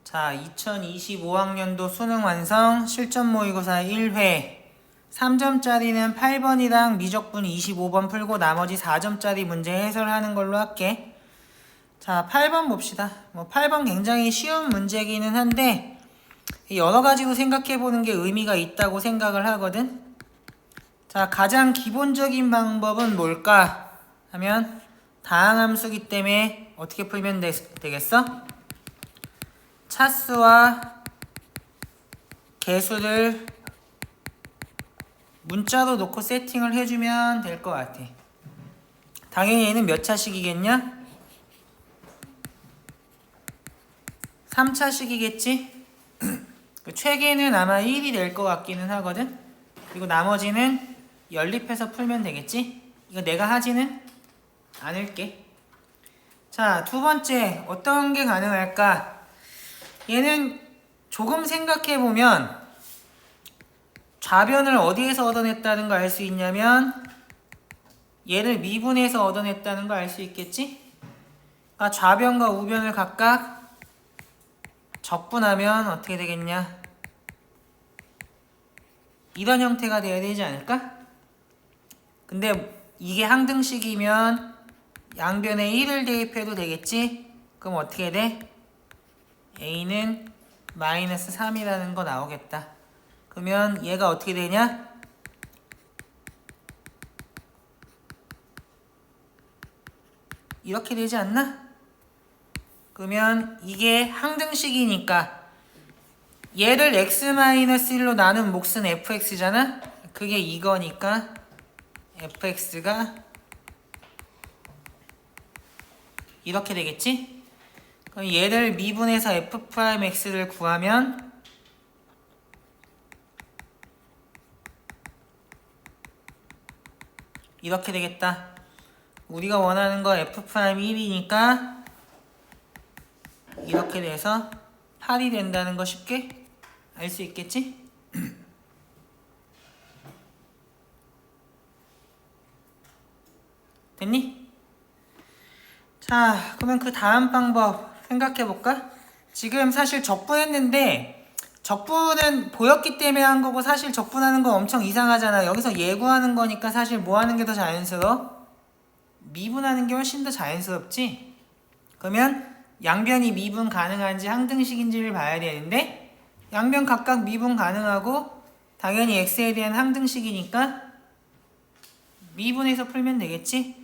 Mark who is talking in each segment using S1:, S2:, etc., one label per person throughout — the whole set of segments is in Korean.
S1: 자, 2025학년도 수능 완성 실전 모의고사 1회 3점짜리는 8번이랑 미적분 25번 풀고 나머지 4점짜리 문제 해설하는 걸로 할게. 자, 8번 봅시다. 8번 굉장히 쉬운 문제기는 한데 여러 가지로 생각해 보는 게 의미가 있다고 생각을 하거든. 자, 가장 기본적인 방법은 뭘까 하면 다항함수기 때문에 어떻게 풀면 되겠어? 차수와 개수를 문자로 놓고 세팅을 해주면 될 것 같아. 당연히 얘는 몇 차식이겠냐? 3차식이겠지? 최계는 아마 1이 될 것 같기는 하거든. 그리고 나머지는 연립해서 풀면 되겠지? 이거 내가 하지는 않을게. 자, 두 번째 어떤 게 가능할까? 얘는 조금 생각해보면 좌변을 어디에서 얻어냈다는 걸 알 수 있냐면 얘를 미분해서 얻어냈다는 걸 알 수 있겠지? 그러니까 좌변과 우변을 각각 적분하면 어떻게 되겠냐? 이런 형태가 되어야 되지 않을까? 근데 이게 항등식이면 양변에 1을 대입해도 되겠지? 그럼 어떻게 돼? a는 마이너스 3이라는 거 나오겠다. 그러면 얘가 어떻게 되냐? 이렇게 되지 않나? 그러면 이게 항등식이니까 얘를 x-1로 나눈 몫은 fx잖아? 그게 이거니까 fx가 이렇게 되겠지? 그럼 얘를 미분해서 f'x를 구하면 이렇게 되겠다. 우리가 원하는 거 f'1이니까 이렇게 돼서 8이 된다는 거 쉽게 알 수 있겠지? 됐니? 자, 그러면 그 다음 방법 생각해볼까? 지금 사실 적분했는데 적분은 보였기 때문에 한 거고 사실 적분하는 거 엄청 이상하잖아. 여기서 예고하는 거니까 사실 뭐 하는 게 더 자연스러워? 미분하는 게 훨씬 더 자연스럽지? 그러면 양변이 미분 가능한지 항등식인지를 봐야 되는데 양변 각각 미분 가능하고 당연히 x에 대한 항등식이니까 미분해서 풀면 되겠지?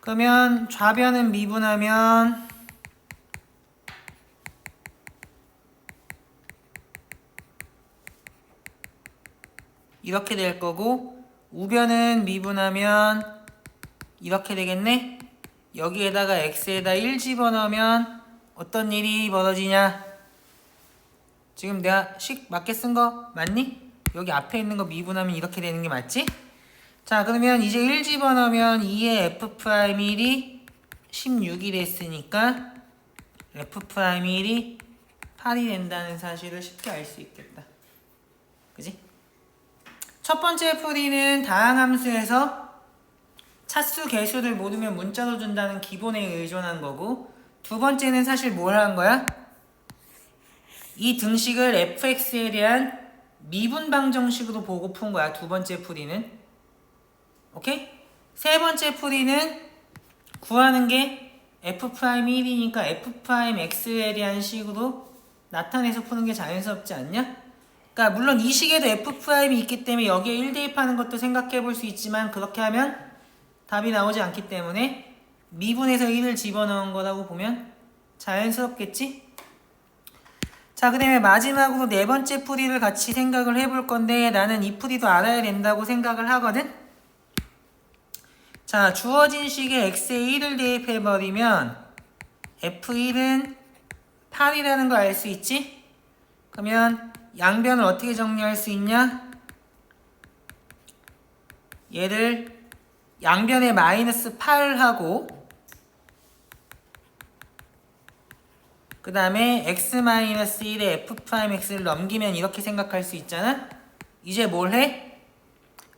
S1: 그러면 좌변은 미분하면 이렇게 될 거고 우변은 미분하면 이렇게 되겠네? 여기에다가 x에다 1 집어넣으면 어떤 일이 벌어지냐? 지금 내가 식 맞게 쓴 거 맞니? 여기 앞에 있는 거 미분하면 이렇게 되는 게 맞지? 자, 그러면 이제 1 집어넣으면 2의 f'1이 16이 됐으니까 f'1이 8이 된다는 사실을 쉽게 알 수 있겠다. 그지? 첫 번째 풀이는 다항함수에서 차수, 개수를 모르면 문자로 준다는 기본에 의존한 거고 두 번째는 사실 뭘 한 거야? 이 등식을 fx에 대한 미분 방정식으로 보고 푼 거야. 두 번째 풀이는. 오케이? 세 번째 풀이는 구하는 게 f'1이니까 f'x에 대한 식으로 나타내서 푸는 게 자연스럽지 않냐? 그러니까 물론 이 식에도 f'이 있기 때문에 여기에 1 대입하는 것도 생각해 볼 수 있지만 그렇게 하면 답이 나오지 않기 때문에 미분해서 1을 집어넣은 거라고 보면 자연스럽겠지? 자, 그 다음에 마지막으로 네 번째 풀이를 같이 생각을 해볼 건데 나는 이 풀이도 알아야 된다고 생각을 하거든? 자, 주어진 식에 x에 1을 대입해버리면 f1은 8이라는 걸 알 수 있지? 그러면 양변을 어떻게 정리할 수 있냐? 얘를 양변에 마이너스 8하고 그 다음에 x-1에 f'x를 넘기면 이렇게 생각할 수 있잖아? 이제 뭘 해?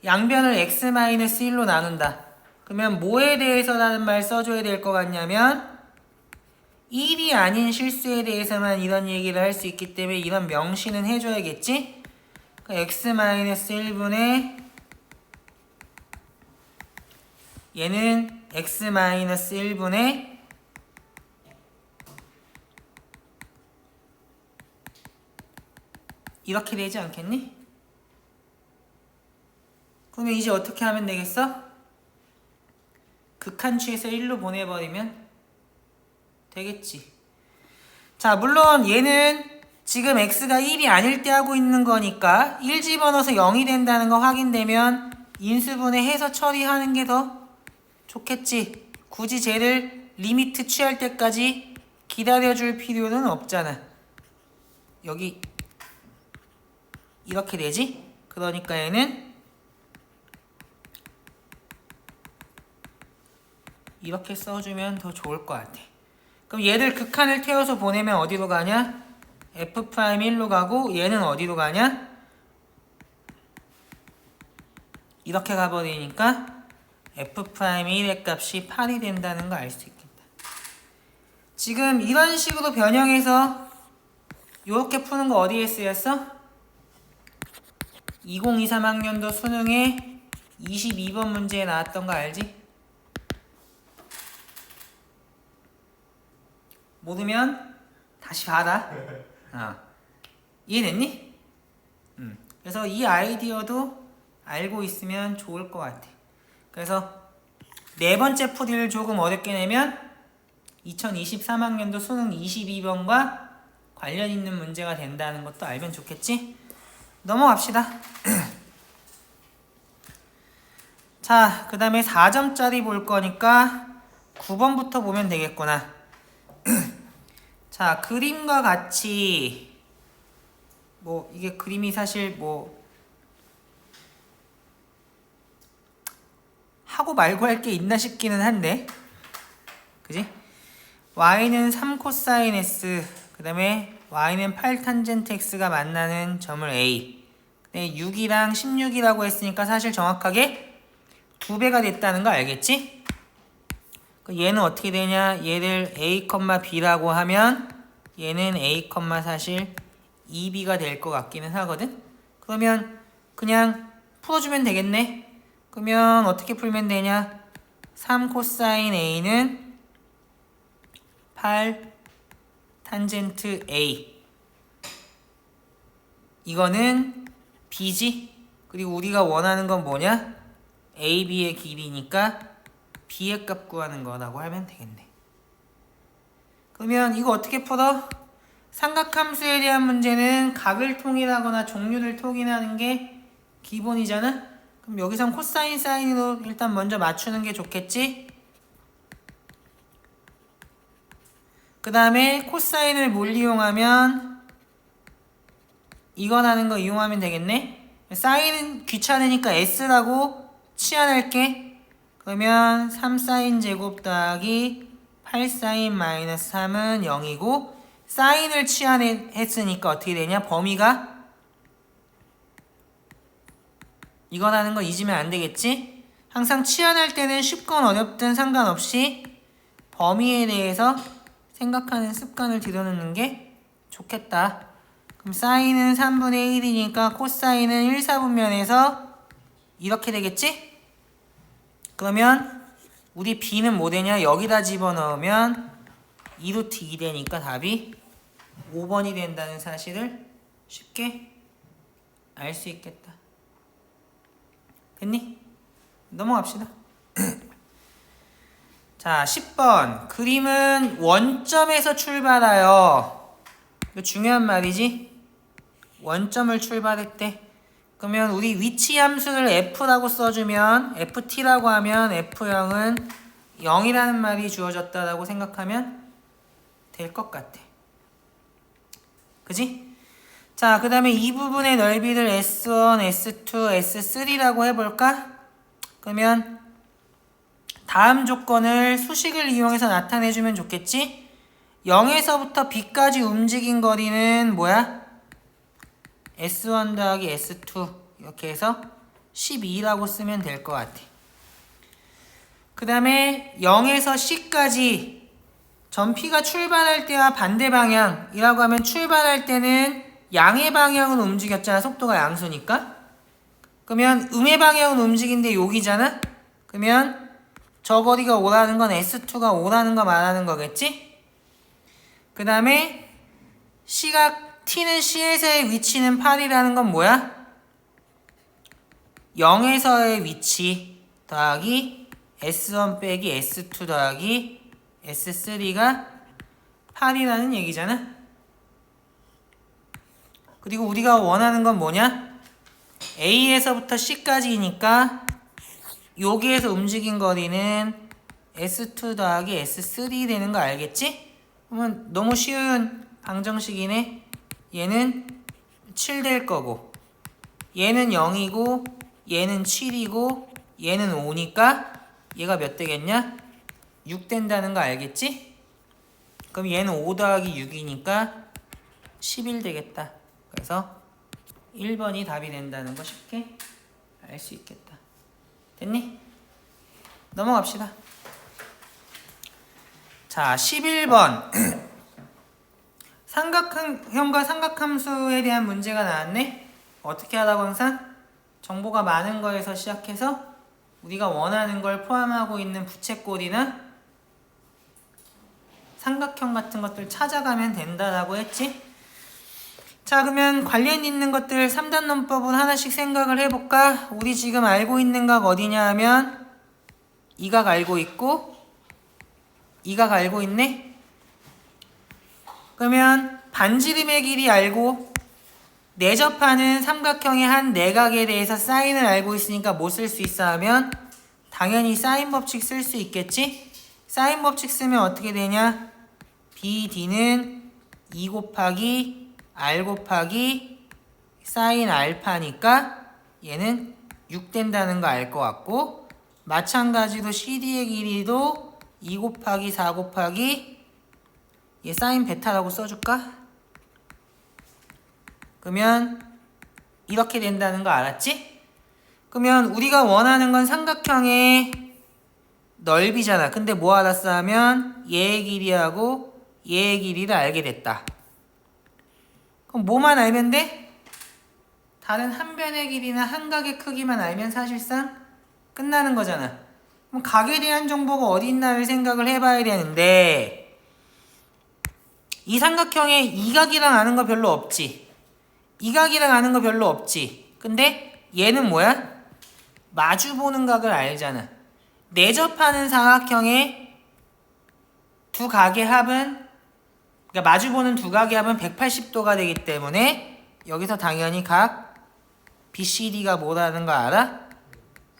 S1: 양변을 x-1로 나눈다. 그러면 뭐에 대해서라는 말 써줘야 될 것 같냐면 1이 아닌 실수에 대해서만 이런 얘기를 할 수 있기 때문에 이런 명시는 해줘야겠지? 그러니까 x-1분의 얘는 x-1분의 이렇게 되지 않겠니? 그러면 이제 어떻게 하면 되겠어? 극한치에서 1로 보내버리면 되겠지. 자, 물론 얘는 지금 x가 1이 아닐 때 하고 있는 거니까 1 집어넣어서 0이 된다는 거 확인되면 인수분해 해서 처리하는 게 더 좋겠지. 굳이 쟤를 리미트 취할 때까지 기다려줄 필요는 없잖아. 여기 이렇게 되지? 그러니까 얘는 이렇게 써주면 더 좋을 것 같아. 그럼 얘를 극한을 태워서 보내면 어디로 가냐? f'1로 가고 얘는 어디로 가냐? 이렇게 가버리니까 f'1의 값이 8이 된다는 거 알 수 있겠다. 지금 이런 식으로 변형해서 이렇게 푸는 거 어디에 쓰였어? 2023학년도 수능에 22번 문제에 나왔던 거 알지? 모르면 다시 봐라. 이해됐니? 그래서 이 아이디어도 알고 있으면 좋을 것 같아. 그래서 네 번째 풀이를 조금 어렵게 내면 2023학년도 수능 22번과 관련 있는 문제가 된다는 것도 알면 좋겠지? 넘어갑시다. 자, 그 다음에 4점짜리 볼 거니까 9번부터 보면 되겠구나. 자, 그림과 같이 뭐 이게 그림이 사실 뭐 하고 말고 할 게 있나 싶기는 한데, 그지? y는 3코사인 s, 그 다음에 y는 8탄젠트 x가 만나는 점을 a. 6이랑 16이라고 했으니까 사실 정확하게 2배가 됐다는 거 알겠지? 얘는 어떻게 되냐? 얘를 a, b라고 하면 얘는 a, 사실 2b가 될 것 같기는 하거든? 그러면 그냥 풀어주면 되겠네? 그러면 어떻게 풀면 되냐? 3코사인 a는 8 탄젠트 a. 이거는 b지? 그리고 우리가 원하는 건 뭐냐? ab의 길이니까 b의 값 구하는 거라고 하면 되겠네. 그러면 이거 어떻게 풀어? 삼각함수에 대한 문제는 각을 통일하거나 종류를 통일하는 게 기본이잖아? 그럼 여기선 코사인, 사인으로 일단 먼저 맞추는 게 좋겠지? 그 다음에 코사인을 뭘 이용하면 이거 하는 거 이용하면 되겠네? 사인은 귀찮으니까 s라고 치환할게. 그러면 3사인 제곱 더하기 8사인 마이너스 3은 0이고 사인을 치환했으니까 어떻게 되냐? 범위가 이거라는 거 잊으면 안 되겠지? 항상 치환할 때는 쉽건 어렵든 상관없이 범위에 대해서 생각하는 습관을 들여놓는 게 좋겠다. 그럼 사인은 3분의 1이니까 코사인은 1, 4분면에서 이렇게 되겠지? 그러면 우리 b는 뭐 되냐? 여기다 집어넣으면 2루트 2 되니까 답이 5번이 된다는 사실을 쉽게 알 수 있겠다. 됐니? 넘어갑시다. 자, 10번. 그림은 원점에서 출발하여. 이거 중요한 말이지? 원점을 출발했대. 그러면 우리 위치 함수를 f라고 써주면 ft라고 하면 f0은 0이라는 말이 주어졌다라고 생각하면 될 것 같아. 그지? 자, 그 다음에 이 부분의 넓이를 S1, S2, S3라고 해볼까? 그러면 다음 조건을 수식을 이용해서 나타내주면 좋겠지? 0에서부터 B까지 움직인 거리는 뭐야? S1 더하기 S2 이렇게 해서 12라고 쓰면 될 것 같아. 그 다음에 0에서 C까지 전피가 출발할 때와 반대 방향이라고 하면 출발할 때는 양의 방향으로 움직였잖아. 속도가 양수니까. 그러면 음의 방향으로 움직인데 여기잖아. 그러면 저 거리가 오라는 건 S2가 오라는 거 말하는 거겠지? 그 다음에 시각 T는 C에서의 위치는 8이라는 건 뭐야? 0에서의 위치 더하기 S1 빼기 S2 더하기 S3가 8이라는 얘기잖아. 그리고 우리가 원하는 건 뭐냐? A에서부터 C까지니까 여기에서 움직인 거리는 S2 더하기 S3 되는 거 알겠지? 그러면 너무 쉬운 방정식이네. 얘는 7 될 거고 얘는 0이고 얘는 7이고 얘는 5니까 얘가 몇 되겠냐? 6 된다는 거 알겠지? 그럼 얘는 5 더하기 6이니까 11 되겠다. 그래서 1번이 답이 된다는 거 쉽게 알 수 있겠다. 됐니? 넘어갑시다. 자, 11번 삼각형과 삼각함수에 대한 문제가 나왔네. 어떻게 하라고 항상? 정보가 많은 거에서 시작해서 우리가 원하는 걸 포함하고 있는 부채꼴이나 삼각형 같은 것들 찾아가면 된다라고 했지. 자, 그러면 관련 있는 것들 3단 논법을 하나씩 생각을 해볼까? 우리 지금 알고 있는 각 어디냐 하면 이 각 알고 있고 이 각 알고 있네? 그러면 반지름의 길이 알고 내접하는 삼각형의 한 내각에 대해서 사인을 알고 있으니까 뭐 쓸 수 있어 하면 당연히 사인 법칙 쓸 수 있겠지? 사인 법칙 쓰면 어떻게 되냐? BD는 2 곱하기 R 곱하기 사인 알파니까 얘는 6 된다는 거 알 것 같고 마찬가지로 CD의 길이도 2 곱하기 4 곱하기 얘 사인 베타라고 써줄까? 그러면 이렇게 된다는 거 알았지? 그러면 우리가 원하는 건 삼각형의 넓이잖아. 근데 뭐 알았어 하면 얘의 길이하고 얘의 길이를 알게 됐다. 그럼 뭐만 알면 돼? 다른 한 변의 길이나 한 각의 크기만 알면 사실상 끝나는 거잖아. 그럼 각에 대한 정보가 어디 있나를 생각을 해봐야 되는데 이 삼각형에 이 각이랑 아는 거 별로 없지. 이 각이랑 아는 거 별로 없지. 근데 얘는 뭐야? 마주보는 각을 알잖아. 내접하는 삼각형의 두 각의 합은 그러니까 마주보는 두 각의 합은 180도가 되기 때문에 여기서 당연히 각 BCD가 뭐라는 거 알아?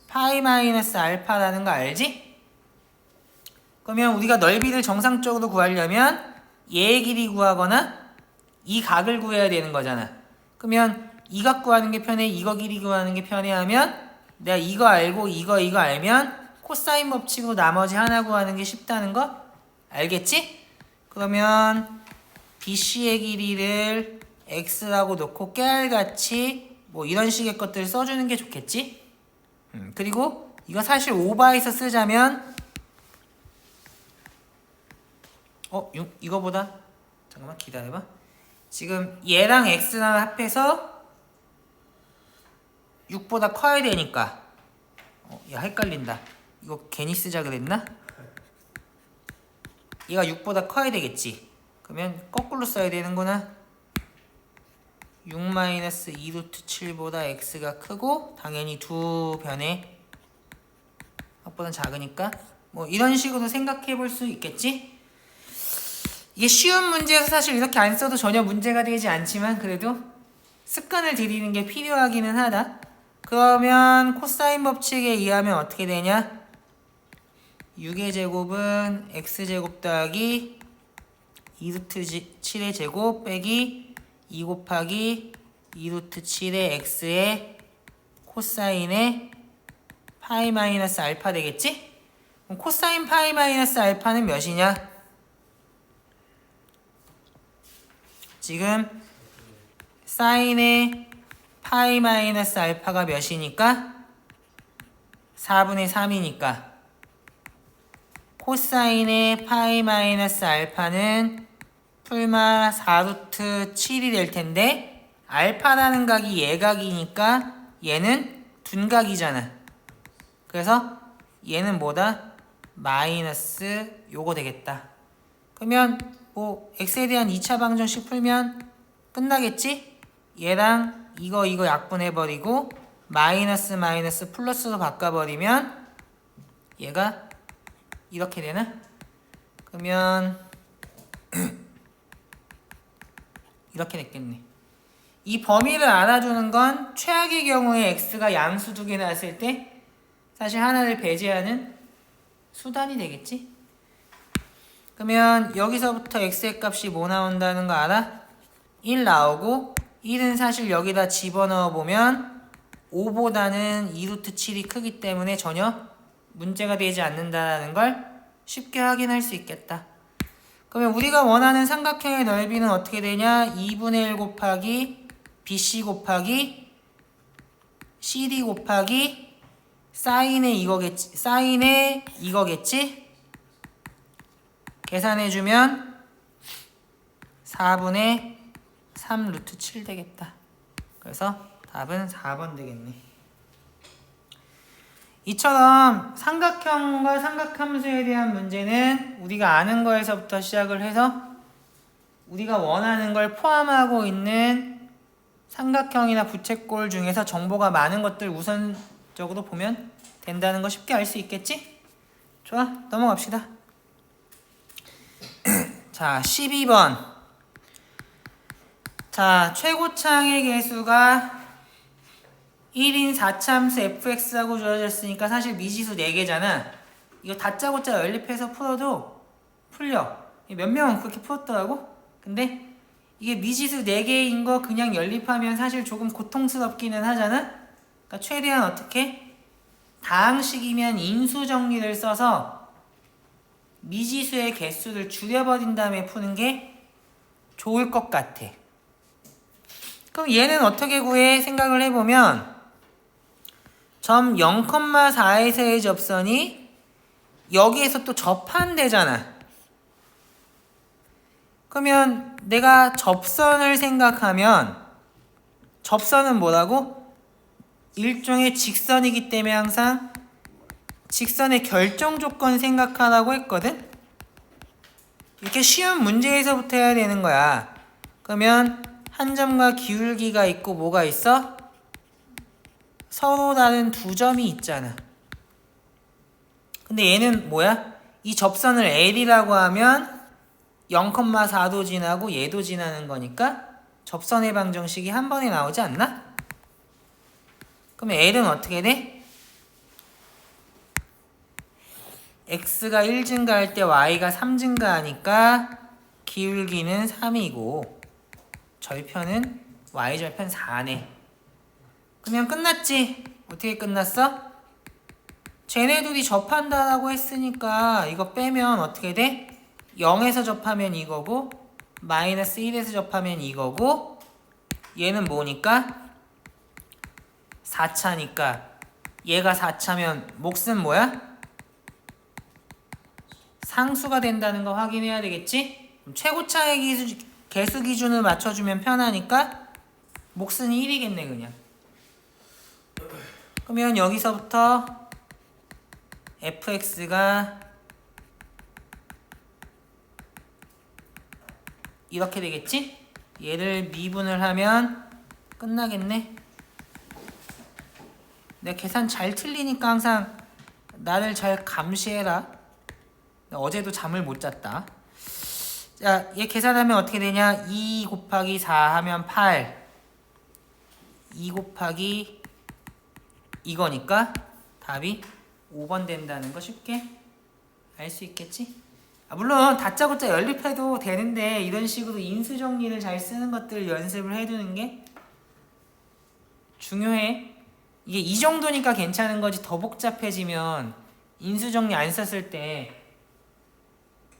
S1: 파이 마이너스 알파라는 거 알지? 그러면 우리가 넓이를 정상적으로 구하려면 얘의 길이 구하거나 이 각을 구해야 되는 거잖아. 그러면 이 각 구하는 게 편해? 이거 길이 구하는 게 편해? 하면 내가 이거 알고 이거 알면 코사인 법칙으로 나머지 하나 구하는 게 쉽다는 거 알겠지? 그러면 BC의 길이를 X라고 놓고 깨알같이 뭐 이런 식의 것들을 써주는 게 좋겠지? 그리고 이거 사실 오버해서 쓰자면 이거보다 잠깐만 기다려봐. 지금 얘랑 X랑 합해서 6보다 커야 되니까 야 헷갈린다. 이거 괜히 쓰자 그랬나? 얘가 6보다 커야 되겠지. 그러면 거꾸로 써야 되는구나. 6-2 루트 7보다 X가 크고 당연히 두 변의 합보다 작으니까 뭐 이런 식으로 생각해 볼 수 있겠지? 이게 쉬운 문제에서 사실 이렇게 안 써도 전혀 문제가 되지 않지만 그래도 습관을 들이는 게 필요하기는 하다. 그러면 코사인 법칙에 의하면 어떻게 되냐? 6의 제곱은 x제곱 더하기 2루트 7의 제곱 빼기 2 곱하기 2루트 7의 x의 코사인의 파이 마이너스 알파 되겠지? 그럼 코사인 파이 마이너스 알파는 몇이냐? 지금 사인의 파이 마이너스 알파가 몇이니까? 4분의 3이니까 코사인의 파이 마이너스 알파는 풀마 4루트 7이 될 텐데 알파라는 각이 예각이니까 얘는 둔각이잖아. 그래서 얘는 뭐다? 마이너스 요거 되겠다. 그러면 뭐 x에 대한 2차 방정식 풀면 끝나겠지? 얘랑 이거 약분해버리고 마이너스 마이너스 플러스로 바꿔버리면 얘가 이렇게 되나? 그러면 이렇게 됐겠네. 이 범위를 알아주는 건 최악의 경우에 x가 양수 두 개 나왔을 때 사실 하나를 배제하는 수단이 되겠지? 그러면 여기서부터 x의 값이 뭐 나온다는 거 알아? 1 나오고 1은 사실 여기다 집어넣어 보면 5보다는 2루트 7이 크기 때문에 전혀 문제가 되지 않는다는 걸 쉽게 확인할 수 있겠다. 그러면 우리가 원하는 삼각형의 넓이는 어떻게 되냐? 2분의 1 곱하기 BC 곱하기 CD 곱하기 사인의 이거겠지? 계산해주면 4분의 3 루트 7 되겠다. 그래서 답은 4번 되겠네. 이처럼 삼각형과 삼각함수에 대한 문제는 우리가 아는 거에서부터 시작을 해서 우리가 원하는 걸 포함하고 있는 삼각형이나 부채꼴 중에서 정보가 많은 것들 우선적으로 보면 된다는 거 쉽게 알 수 있겠지? 좋아, 넘어갑시다. 자, 12번. 자, 최고창의 개수가 1인 4참수 fx라고 주어졌으니까 사실 미지수 4개잖아. 이거 다짜고짜 연립해서 풀어도 풀려. 몇 명은 그렇게 풀었더라고. 근데 이게 미지수 4개인 거 그냥 연립하면 사실 조금 고통스럽기는 하잖아. 그러니까 최대한 어떻게? 다항식이면 인수 정리를 써서 미지수의 개수를 줄여버린 다음에 푸는 게 좋을 것 같아. 그럼 얘는 어떻게 구해? 생각을 해보면 점 0,4에서의 접선이 여기에서 또 접한대잖아. 그러면 내가 접선을 생각하면 접선은 뭐라고? 일종의 직선이기 때문에 항상 직선의 결정 조건 생각하라고 했거든? 이렇게 쉬운 문제에서부터 해야 되는 거야. 그러면 한 점과 기울기가 있고 뭐가 있어? 서로 다른 두 점이 있잖아. 근데 얘는 뭐야? 이 접선을 L이라고 하면 0,4도 지나고 얘도 지나는 거니까 접선의 방정식이 한 번에 나오지 않나? 그러면 L은 어떻게 돼? X가 1 증가할 때 Y가 3 증가하니까 기울기는 3이고 절편은 Y절편 4네. 그러면 끝났지? 어떻게 끝났어? 쟤네 둘이 접한다라고 했으니까 이거 빼면 어떻게 돼? 0에서 접하면 이거고 마이너스 1에서 접하면 이거고 얘는 뭐니까? 4차니까 얘가 4차면 몫은 뭐야? 상수가 된다는 거 확인해야 되겠지? 최고차의 개수 기준을 맞춰주면 편하니까 몫은 1이겠네 그냥. 그러면 여기서부터 fx가 이렇게 되겠지? 얘를 미분을 하면 끝나겠네. 내가 계산 잘 틀리니까 항상 나를 잘 감시해라. 어제도 잠을 못 잤다. 자, 얘 계산하면 어떻게 되냐? 2 곱하기 4 하면 8. 2 곱하기 이거니까 답이 5번 된다는 거 쉽게 알 수 있겠지? 물론 다짜고짜 연립해도 되는데 이런 식으로 인수 정리를 잘 쓰는 것들 연습을 해두는 게 중요해. 이게 이 정도니까 괜찮은 거지 더 복잡해지면 인수 정리 안 썼을 때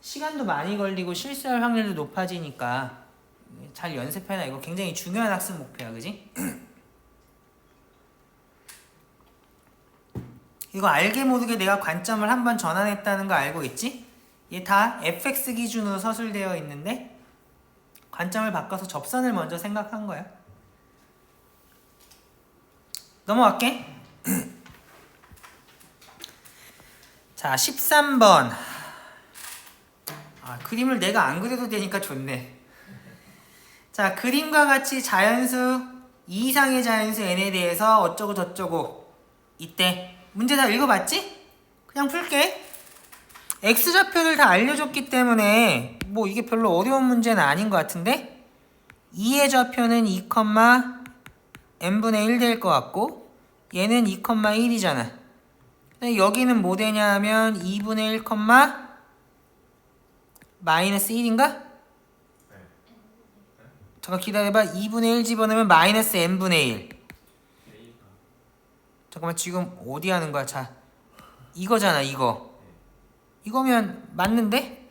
S1: 시간도 많이 걸리고 실수할 확률도 높아지니까 잘 연습해놔. 이거 굉장히 중요한 학습 목표야, 그지? 이거 알게 모르게 내가 관점을 한번 전환했다는 거 알고 있지? 얘 다 fx 기준으로 서술되어 있는데 관점을 바꿔서 접선을 먼저 생각한 거야. 넘어갈게. 자, 13번. 그림을 내가 안 그려도 되니까 좋네. 자, 그림과 같이 자연수 2 이상의 자연수 n에 대해서 어쩌고 저쩌고 이때 문제 다 읽어봤지? 그냥 풀게. x좌표를 다 알려줬기 때문에 뭐 이게 별로 어려운 문제는 아닌 것 같은데 2의 좌표는 2, n분의 1 될 것 같고 얘는 2, 1이잖아. 여기는 뭐 되냐 하면 2분의 1, 마이너스 1인가? 잠깐 기다려봐. 2분의 1 집어넣으면 마이너스 n분의 1. 잠깐만 지금 어디 하는 거야? 자, 이거잖아 이거. 이거면 맞는데?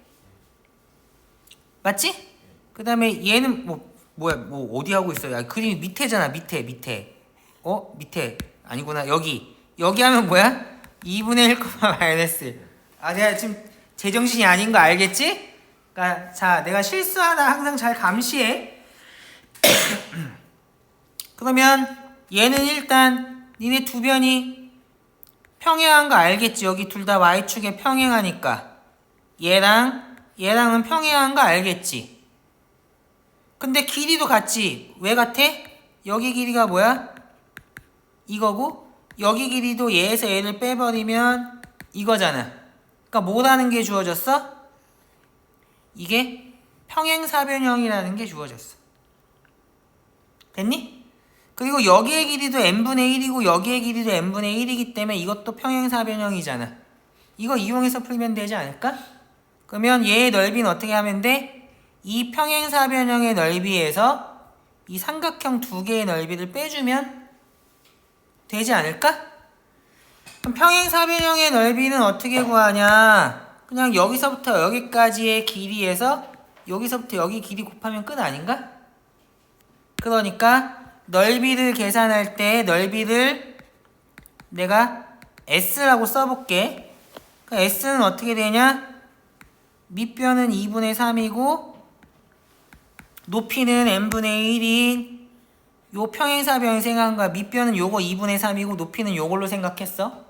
S1: 맞지? 그 다음에 얘는 뭐야 어디 하고 있어? 야, 그림이 밑에잖아. 밑에 밑에 아니구나. 여기 하면 뭐야? 2분의 1, 마이너스. 내가 지금 제정신이 아닌 거 알겠지? 그러니까 자, 내가 실수하다 항상 잘 감시해. 그러면 얘는 일단 니네 두 변이 평행한 거 알겠지? 여기 둘 다 y축에 평행하니까 얘랑은 평행한 거 알겠지? 근데 길이도 같지? 왜 같아? 여기 길이가 뭐야? 이거고 여기 길이도 얘에서 얘를 빼버리면 이거잖아. 그러니까 뭐라는 게 주어졌어? 이게 평행사변형이라는 게 주어졌어. 됐니? 그리고 여기의 길이도 n분의 1이고 여기의 길이도 n분의 1이기 때문에 이것도 평행사변형이잖아. 이거 이용해서 풀면 되지 않을까? 그러면 얘의 넓이는 어떻게 하면 돼? 이 평행사변형의 넓이에서 이 삼각형 두 개의 넓이를 빼주면 되지 않을까? 그럼 평행사변형의 넓이는 어떻게 구하냐? 그냥 여기서부터 여기까지의 길이에서 여기서부터 여기 길이 곱하면 끝 아닌가? 그러니까 넓이를 계산할 때 넓이를 내가 S라고 써볼게. 그러니까 S는 어떻게 되냐? 밑변은 2분의 3이고 높이는 n분의 1인 요 평행사변 생각한 거야. 밑변은 요거 2분의 3이고 높이는 요걸로 생각했어.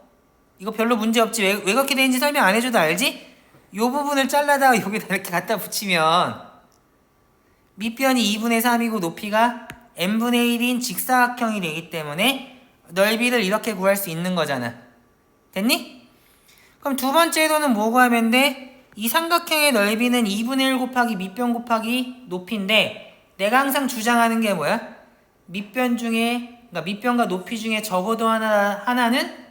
S1: 이거 별로 문제 없지. 왜 그렇게 되는지 설명 안 해줘도 알지? 요 부분을 잘라다가 여기다 이렇게 갖다 붙이면 밑변이 2분의 3이고 높이가 n분의 1인 직사각형이 되기 때문에 넓이를 이렇게 구할 수 있는 거잖아. 됐니? 그럼 두 번째로는 뭐 구하면 돼? 이 삼각형의 넓이는 2분의 1 곱하기 밑변 곱하기 높이인데 내가 항상 주장하는 게 뭐야? 그러니까 밑변과 높이 중에 적어도 하나는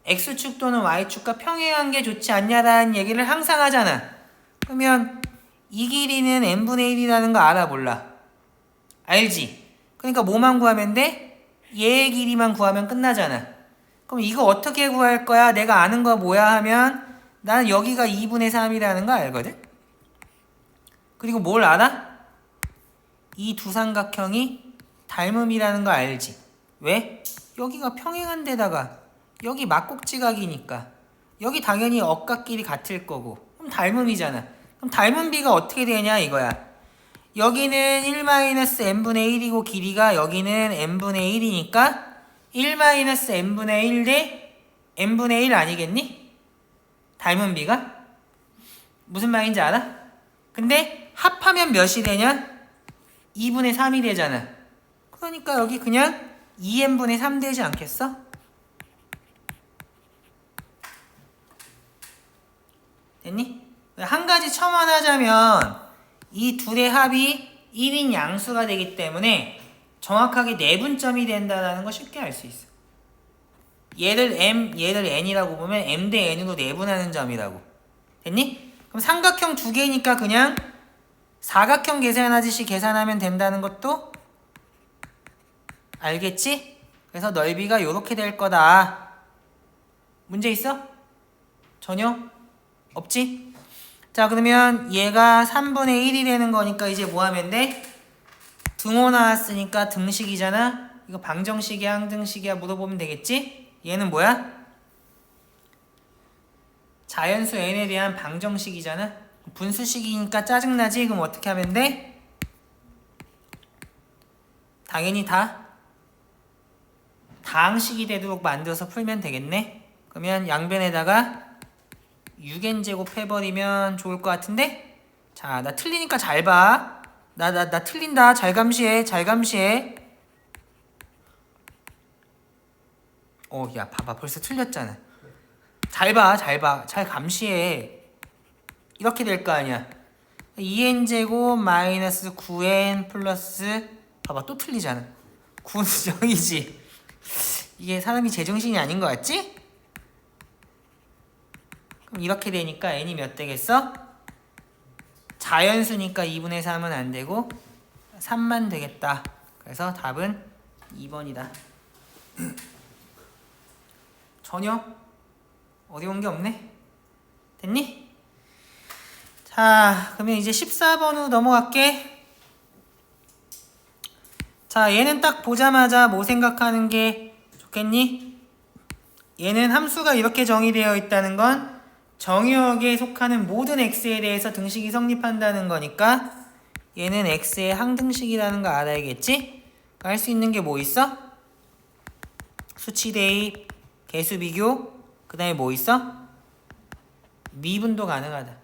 S1: x축 또는 y축과 평행한 게 좋지 않냐라는 얘기를 항상 하잖아. 그러면 이 길이는 n분의 1이라는 거 알아 몰라? 알지? 그러니까 뭐만 구하면 돼? 얘의 길이만 구하면 끝나잖아. 그럼 이거 어떻게 구할 거야? 내가 아는 거 뭐야 하면 나는 여기가 2분의 3이라는 거 알거든? 그리고 뭘 알아? 이 두 삼각형이 닮음이라는 거 알지? 왜? 여기가 평행한 데다가 여기 막곡지각이니까 여기 당연히 억각끼리 같을 거고 그럼 닮음이잖아. 그럼 닮음비가 어떻게 되냐 이거야. 여기는 1-n분의 1이고 길이가 여기는 n분의 1이니까 1-n분의 1 대 n분의 1 아니겠니? 닮음비가? 무슨 말인지 알아? 근데 합하면 몇이 되냐? 2분의 3이 되잖아. 그러니까 여기 그냥 2n분의 3 되지 않겠어? 됐니? 한 가지 첨언하자면 이 둘의 합이 1인 양수가 되기 때문에 정확하게 내분점이 된다는 거 쉽게 알 수 있어. 얘를 m, 얘를 n이라고 보면 m 대 n으로 내분하는 점이라고. 됐니? 그럼 삼각형 두 개니까 그냥 사각형 계산하듯이 계산하면 된다는 것도 알겠지? 그래서 넓이가 이렇게 될 거다. 문제 있어? 전혀 없지? 자, 그러면 얘가 3분의 1이 되는 거니까 이제 뭐 하면 돼? 등호 나왔으니까 등식이잖아? 이거 방정식이야 항등식이야 물어보면 되겠지? 얘는 뭐야? 자연수 n에 대한 방정식이잖아. 분수식이니까 짜증나지? 그럼 어떻게 하면 돼? 당연히 다 다항식이 되도록 만들어서 풀면 되겠네. 그러면 양변에다가 6n제곱 해버리면 좋을 것 같은데? 자, 나 틀리니까 잘 봐. 나 틀린다. 잘 감시해. 잘 감시해. 야, 봐봐. 벌써 틀렸잖아. 잘 봐. 잘 봐. 잘 감시해. 이렇게 될 거 아니야. 2n제곱 마이너스 9n 플러스 봐봐. 또 틀리잖아. 9는 0이지. 이게 사람이 제정신이 아닌 것 같지? 그럼 이렇게 되니까 n이 몇 되겠어? 자연수니까 2분의 3은 안 되고 3만 되겠다. 그래서 답은 2번이다. 전혀 어려운 게 없네. 됐니? 자, 그러면 이제 14번으로 넘어갈게. 자, 얘는 딱 보자마자 뭐 생각하는 게 좋겠니? 얘는 함수가 이렇게 정의되어 있다는 건 정의역에 속하는 모든 x에 대해서 등식이 성립한다는 거니까 얘는 x의 항등식이라는 거 알아야겠지? 할 수 있는 게 뭐 있어? 수치 대입, 개수 비교, 그 다음에 뭐 있어? 미분도 가능하다.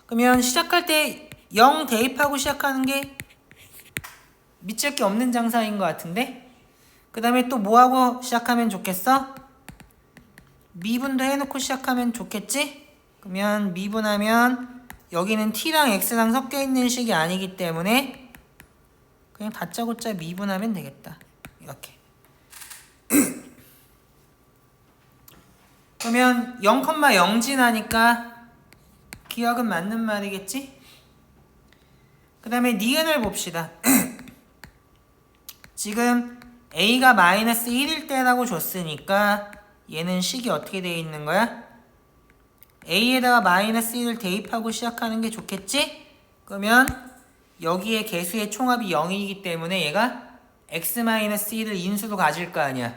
S1: 그러면 시작할 때 0 대입하고 시작하는 게 믿을 게 없는 장사인 것 같은데? 그 다음에 또 뭐하고 시작하면 좋겠어? 미분도 해놓고 시작하면 좋겠지? 그러면 미분하면 여기는 t랑 x랑 섞여있는 식이 아니기 때문에 그냥 다짜고짜 미분하면 되겠다. 이렇게. 그러면 0,0 지나니까 기억은 맞는 말이겠지? 그 다음에 니은을 봅시다. 지금 a가 마이너스 1일 때라고 줬으니까 얘는 식이 어떻게 되어 있는 거야? a에다가 마이너스 1을 대입하고 시작하는 게 좋겠지? 그러면 여기에 개수의 총합이 0이기 때문에 얘가 x-1을 인수로 가질 거 아니야.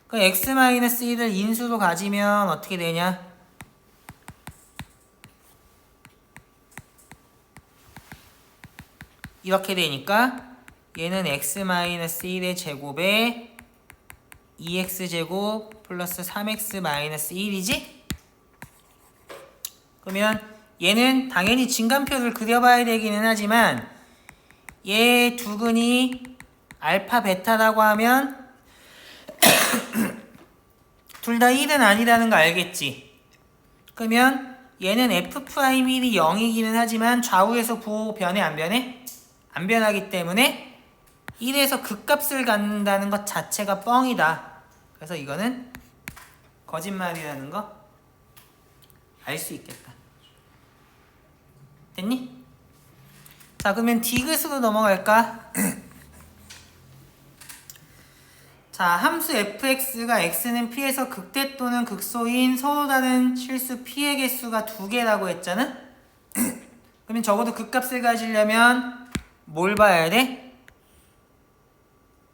S1: 그 x-1을 인수로 가지면 어떻게 되냐? 이렇게 되니까 얘는 x-1의 제곱에 2x제곱 플러스 3x-1이지? 그러면 얘는 당연히 진간표를 그려봐야 되기는 하지만 얘 두근이 알파 베타라고 하면 둘 다 1은 아니라는 거 알겠지? 그러면 얘는 f'1이 0이기는 하지만 좌우에서 부호 변해 안 변해? 안 변하기 때문에 1에서 극값을 갖는다는 것 자체가 뻥이다. 그래서 이거는 거짓말이라는 거 알 수 있겠다. 됐니? 자, 그러면 디귿으로 넘어갈까? 자, 함수 fx가 x는 p에서 극대 또는 극소인 서로 다른 실수 p의 개수가 2개라고 했잖아? 그러면 적어도 극값을 가지려면 뭘 봐야 돼?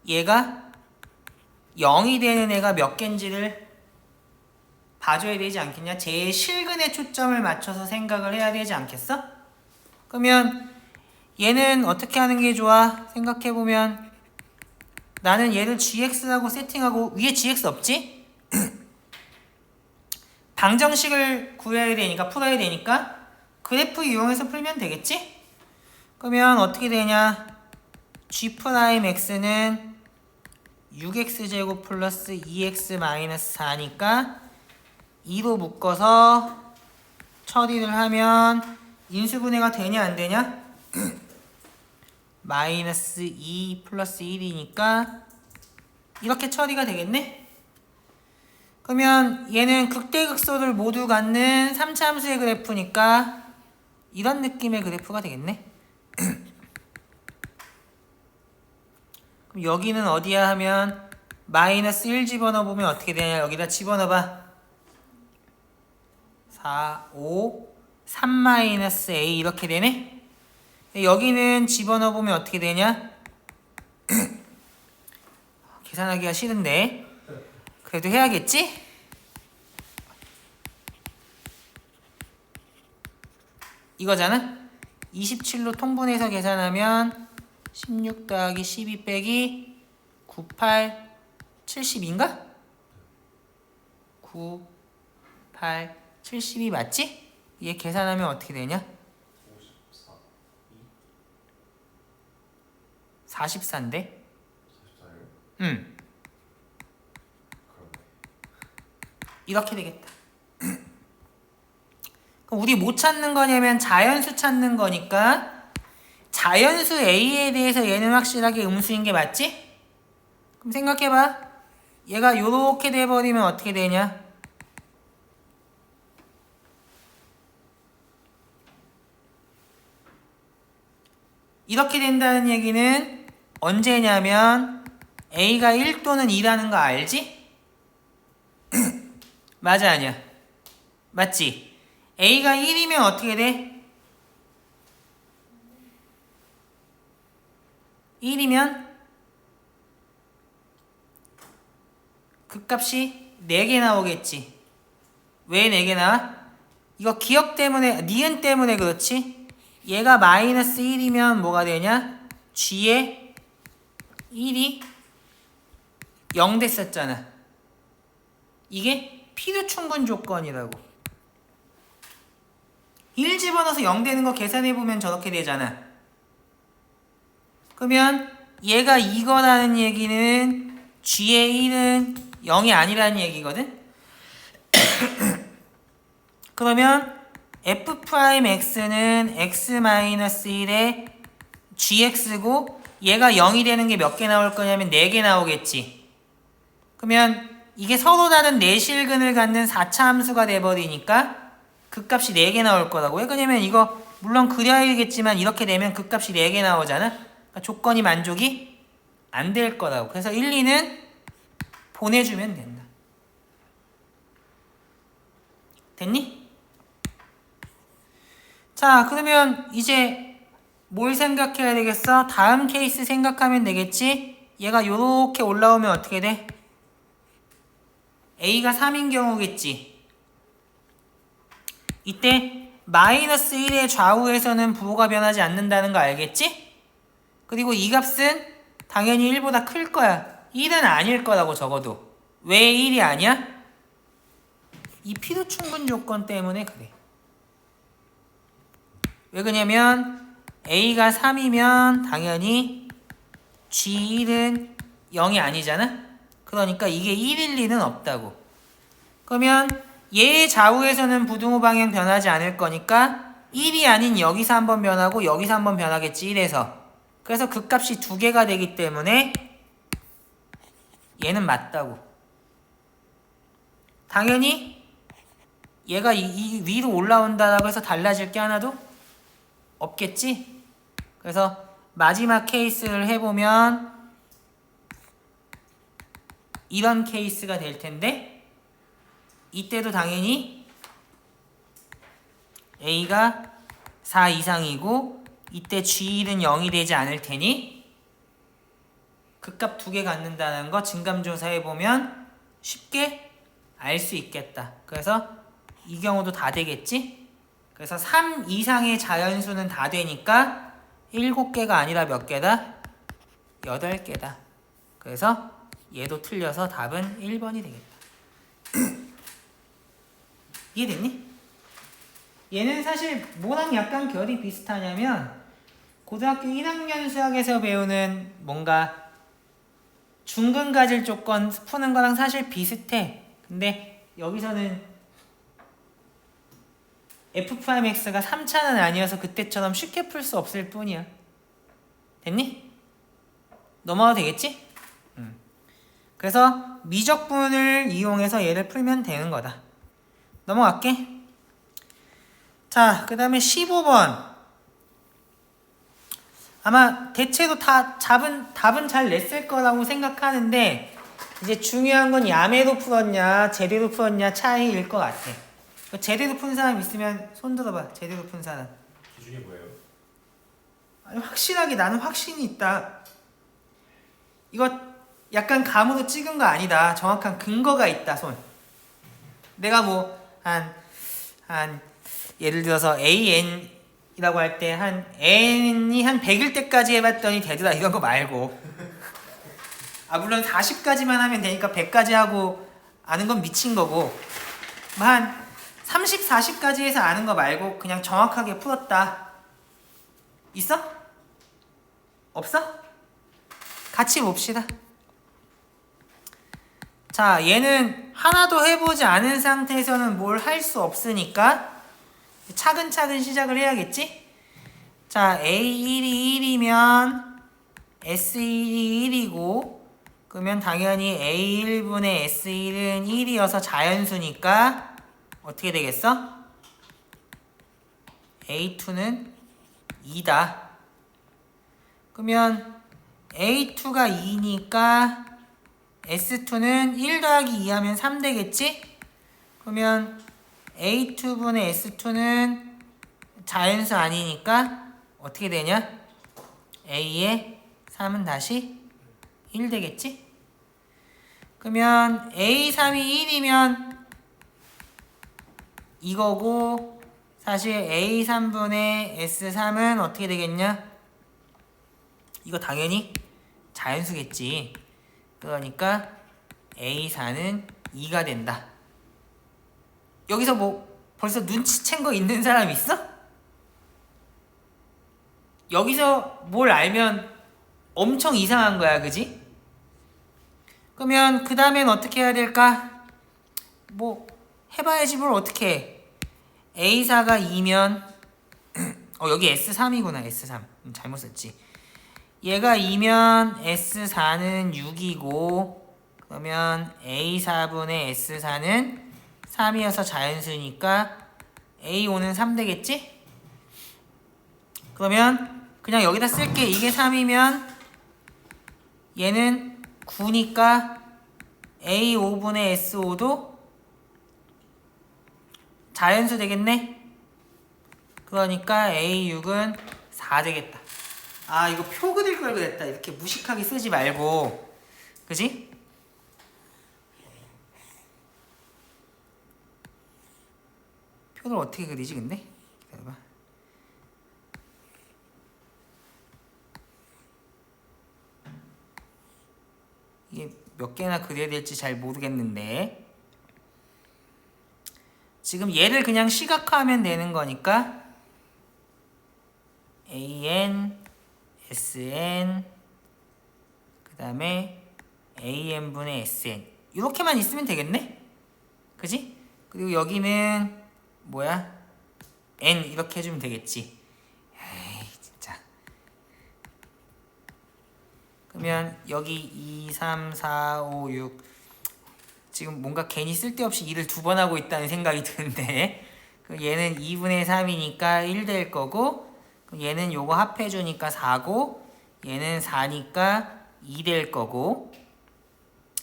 S1: 얘가 0이 되는 애가 몇 개인지를 봐줘야 되지 않겠냐? 제일 실근에 초점을 맞춰서 생각을 해야 되지 않겠어? 그러면 얘는 어떻게 하는 게 좋아? 생각해보면 나는 얘를 gx라고 세팅하고 위에 gx 없지? 방정식을 구해야 되니까 풀어야 되니까 그래프 이용해서 풀면 되겠지? 그러면 어떻게 되냐? g'x는 6x제곱 플러스 2x 마이너스 4니까 2로 묶어서 처리를 하면 인수분해가 되냐 안 되냐? 마이너스 2 플러스 1이니까 이렇게 처리가 되겠네? 그러면 얘는 극대극소를 모두 갖는 3차 함수의 그래프니까 이런 느낌의 그래프가 되겠네? 그럼 여기는 어디야 하면 마이너스 1 집어넣어보면 어떻게 되냐? 여기다 집어넣어봐. 4, 5, 3 마이너스 a 이렇게 되네? 여기는 집어넣어보면 어떻게 되냐? 계산하기가 싫은데 그래도 해야겠지? 이거잖아. 27로 통분해서 계산하면 16 더하기 12 빼기 98 70인가? 9 8 72 맞지? 얘 계산하면 어떻게 되냐? 44인데?
S2: 44요?
S1: 응.
S2: 그러네.
S1: 이렇게 되겠다. 그럼 우리 뭐 찾는 거냐면 자연수 찾는 거니까 자연수 A에 대해서 얘는 확실하게 음수인 게 맞지? 그럼 생각해봐. 얘가 요렇게 돼버리면 어떻게 되냐? 이렇게 된다는 얘기는 언제냐면 A가 1 또는 2라는 거 알지? 맞아 아니야? 맞지? A가 1이면 어떻게 돼? 1이면 그 값이 4개 나오겠지. 왜 4개 나와? 이거 기억 때문에, 니은 때문에 그렇지? 얘가 마이너스 1이면 뭐가 되냐? G에 1이 0 됐었잖아. 이게 필요충분 조건이라고. 1 집어넣어서 0 되는 거 계산해보면 저렇게 되잖아. 그러면 얘가 이거라는 얘기는 G의 1은 0이 아니라는 얘기거든? 그러면 F'X는 X-1의 GX고 얘가 0이 되는 게 몇 개 나올 거냐면 4개 나오겠지. 그러면 이게 서로 다른 내실근을 갖는 4차 함수가 돼버리니까 그 값이 4개 나올 거라고. 왜 그러냐면 이거 물론 그려야겠지만 이렇게 되면 그 값이 4개 나오잖아. 그러니까 조건이 만족이 안 될 거라고. 그래서 1, 2는 보내주면 된다. 됐니? 자, 그러면 이제 뭘 생각해야 되겠어? 다음 케이스 생각하면 되겠지? 얘가 요렇게 올라오면 어떻게 돼? A가 3인 경우겠지. 이때 마이너스 1의 좌우에서는 부호가 변하지 않는다는 거 알겠지? 그리고 이 값은 당연히 1보다 클 거야. 1은 아닐 거라고 적어도. 왜 1이 아니야? 이 필요충분 조건 때문에 그래. 왜 그러냐면 A가 3이면 당연히 G1은 0이 아니잖아? 그러니까 이게 1일 리는 없다고. 그러면 얘의 좌우에서는 부등호 방향 변하지 않을 거니까 1이 아닌 여기서 한번 변하고 여기서 한번 변하겠지. 1에서. 그래서 그 값이 2개가 되기 때문에 얘는 맞다고. 당연히 얘가 이 위로 올라온다라고 해서 달라질 게 하나도 없겠지? 그래서 마지막 케이스를 해보면 이런 케이스가 될 텐데 이때도 당연히 A가 4 이상이고 이때 G1은 0이 되지 않을 테니 그 값 2개 갖는다는 거 증감조사 해보면 쉽게 알 수 있겠다. 그래서 이 경우도 다 되겠지? 그래서 3 이상의 자연수는 다 되니까 7개가 아니라 몇 개다? 8개다. 그래서 얘도 틀려서 답은 1번이 되겠다. 이해됐니? 얘는 사실 뭐랑 약간 결이 비슷하냐면 고등학교 1학년 수학에서 배우는 뭔가 중근 가질 조건 푸는 거랑 사실 비슷해. 근데 여기서는 F'X가 3차는 아니어서 그때처럼 쉽게 풀 수 없을 뿐이야. 됐니? 넘어가도 되겠지? 그래서 미적분을 이용해서 얘를 풀면 되는 거다. 넘어갈게. 자, 그 다음에 15번. 아마 대체로 다 답은 잘 냈을 거라고 생각하는데 이제 중요한 건 야매로 풀었냐 제대로 풀었냐 차이일 것 같아. 제대로 푼 사람 있으면 손 들어봐. 제대로 푼 사람.
S2: 기준이 뭐예요?
S1: 아니, 확실하게 나는 확신이 있다. 이거 약간 감으로 찍은 거 아니다. 정확한 근거가 있다. 손. 내가 뭐 한 예를 들어서 AN 이라고 할 때 한 n이 한 100일 때까지 해봤더니 되더라 이런 거 말고 물론 40까지만 하면 되니까 100까지 하고 아는 건 미친 거고 한 30, 40까지 해서 아는 거 말고 그냥 정확하게 풀었다 있어? 없어? 같이 봅시다. 자, 얘는 하나도 해보지 않은 상태에서는 뭘 할 수 없으니까 차근차근 시작을 해야겠지? 자, A1이 1이면 S1이 1이고 그러면 당연히 A1분의 S1은 1이어서 자연수니까 어떻게 되겠어? A2는 2다. 그러면 A2가 2니까 S2는 1 더하기 2 하면 3 되겠지? 그러면 A2분의 S2는 자연수 아니니까 어떻게 되냐? A에 3은 다시 1 되겠지? 그러면 A3이 1이면 이거고 사실 A3분의 S3은 어떻게 되겠냐? 이거 당연히 자연수겠지. 그러니까 A4는 2가 된다. 여기서 뭐 벌써 눈치챈 거 있는 사람 있어? 여기서 뭘 알면 엄청 이상한 거야, 그지? 그러면 그 다음엔 어떻게 해야 될까? 뭐 해봐야지 뭘 어떻게 해. A4가 2면 여기 S3이구나. S3 잘못 썼지. 얘가 2면 S4는 6이고 그러면 A4분의 S4는 3이어서 자연수니까 A5는 3 되겠지? 그러면 그냥 여기다 쓸게. 이게 3이면 얘는 9니까 A5분의 S5도 자연수 되겠네? 그러니까 A6은 4 되겠다. 이거 표 그릴 걸 그랬다. 이렇게 무식하게 쓰지 말고. 그지? 표를 어떻게 그리지 근데? 기다려봐. 이게 몇 개나 그려야 될지 잘 모르겠는데 지금 얘를 그냥 시각화하면 되는 거니까 AN, SN 그 다음에 AN분의 SN 이렇게만 있으면 되겠네? 그지? 그리고 여기는 뭐야? N 이렇게 해주면 되겠지. 에이 진짜. 그러면 여기 2, 3, 4, 5, 6 지금 뭔가 괜히 쓸데없이 2를 2번 하고 있다는 생각이 드는데 얘는 2분의 3이니까 1 될 거고 얘는 요거 합해주니까 4고 얘는 4니까 2 될 거고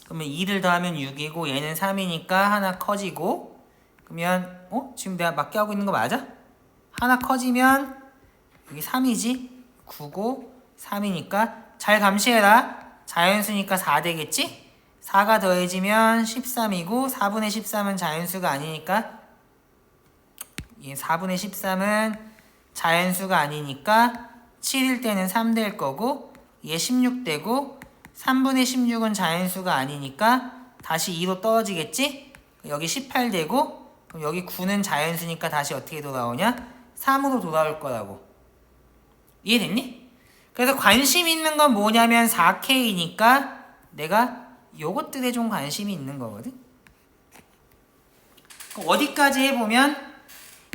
S1: 그러면 2를 더하면 6이고 얘는 3이니까 하나 커지고 그러면 지금 내가 맞게 하고 있는 거 맞아? 하나 커지면 여기 3이지 9고 3이니까 잘 감시해라. 자연수니까 4 되겠지? 4가 더해지면 13이고 4분의 13은 자연수가 아니니까 4분의 13은 자연수가 아니니까 7일 때는 3 될 거고 얘 16 되고 3분의 16은 자연수가 아니니까 다시 2로 떨어지겠지? 여기 18 되고 그럼 여기 9는 자연수니까 다시 어떻게 돌아오냐? 3으로 돌아올 거라고. 이해됐니? 그래서 관심 있는 건 뭐냐면 4K니까 내가 요것들에 좀 관심이 있는 거거든. 어디까지 해보면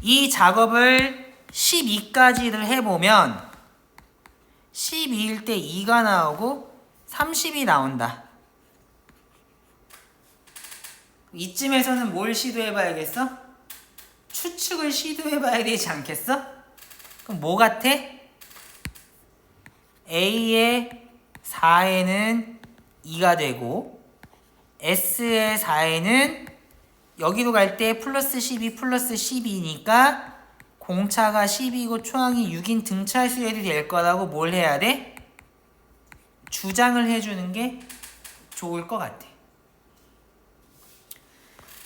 S1: 이 작업을 12까지를 해보면 12일 때 2가 나오고 30이 나온다. 이쯤에서는 뭘 시도해봐야겠어? 추측을 시도해봐야 되지 않겠어? 그럼 뭐 같아? A의 4에는 2가 되고 S의 4에는 여기로 갈 때 플러스 12 플러스 12니까 공차가 10이고 초항이 6인 등차수열이 될 거라고 뭘 해야 돼? 주장을 해주는 게 좋을 것 같아.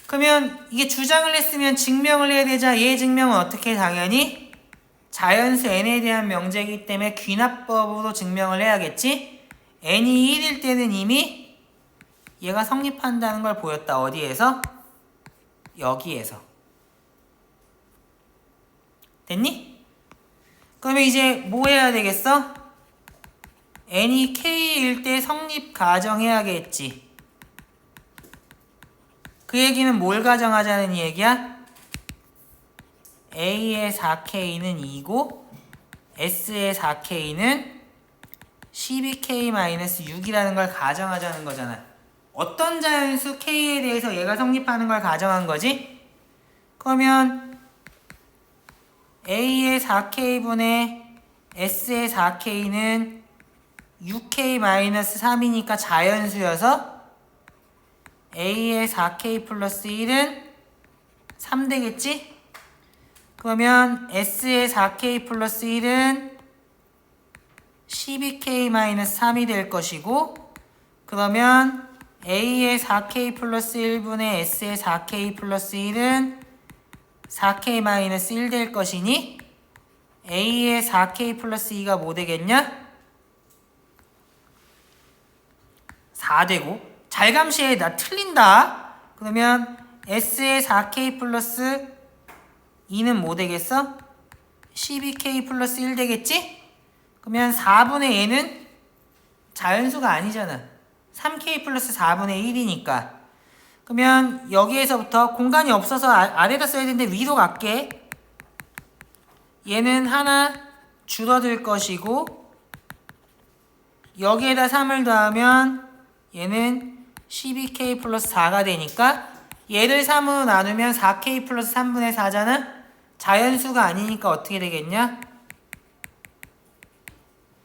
S1: 그러면 이게 주장을 했으면 증명을 해야 되자. 얘 증명은 어떻게? 당연히 자연수 n에 대한 명제이기 때문에 귀납법으로 증명을 해야겠지? n이 1일 때는 이미 얘가 성립한다는 걸 보였다. 어디에서? 여기에서. 됐니? 그러면 이제 뭐 해야 되겠어? n이 k일 때 성립 가정해야겠지. 그 얘기는 뭘 가정하자는 얘기야? A의 4K는 2고 S의 4K는 12K-6이라는 걸 가정하자는 거잖아. 어떤 자연수 K에 대해서 얘가 성립하는 걸 가정한 거지? 그러면 A의 4K분의 S의 4K는 6K-3이니까 자연수여서 A의 4K 플러스 1은 3 되겠지? 그러면 S의 4K 플러스 1은 12K-3이 될 것이고, 그러면 A의 4K 플러스 1분의 S의 4K 플러스 1은 4K-1 될 것이니 A의 4K 플러스 2가 뭐 되겠냐? 4 되고, 잘 감시해. 나 틀린다. 그러면 S의 4K 플러스 2는 뭐 되겠어? 12K 플러스 1 되겠지? 그러면 4분의 n은 자연수가 아니잖아. 3K 플러스 4분의 1이니까. 그러면 여기에서부터 공간이 없어서 아래다 써야 되는데 위로 갈게. 얘는 하나 줄어들 것이고, 여기에다 3을 더하면 얘는 12K 플러스 4가 되니까 얘를 3으로 나누면 4K 플러스 3분의 4잖아? 자연수가 아니니까 어떻게 되겠냐?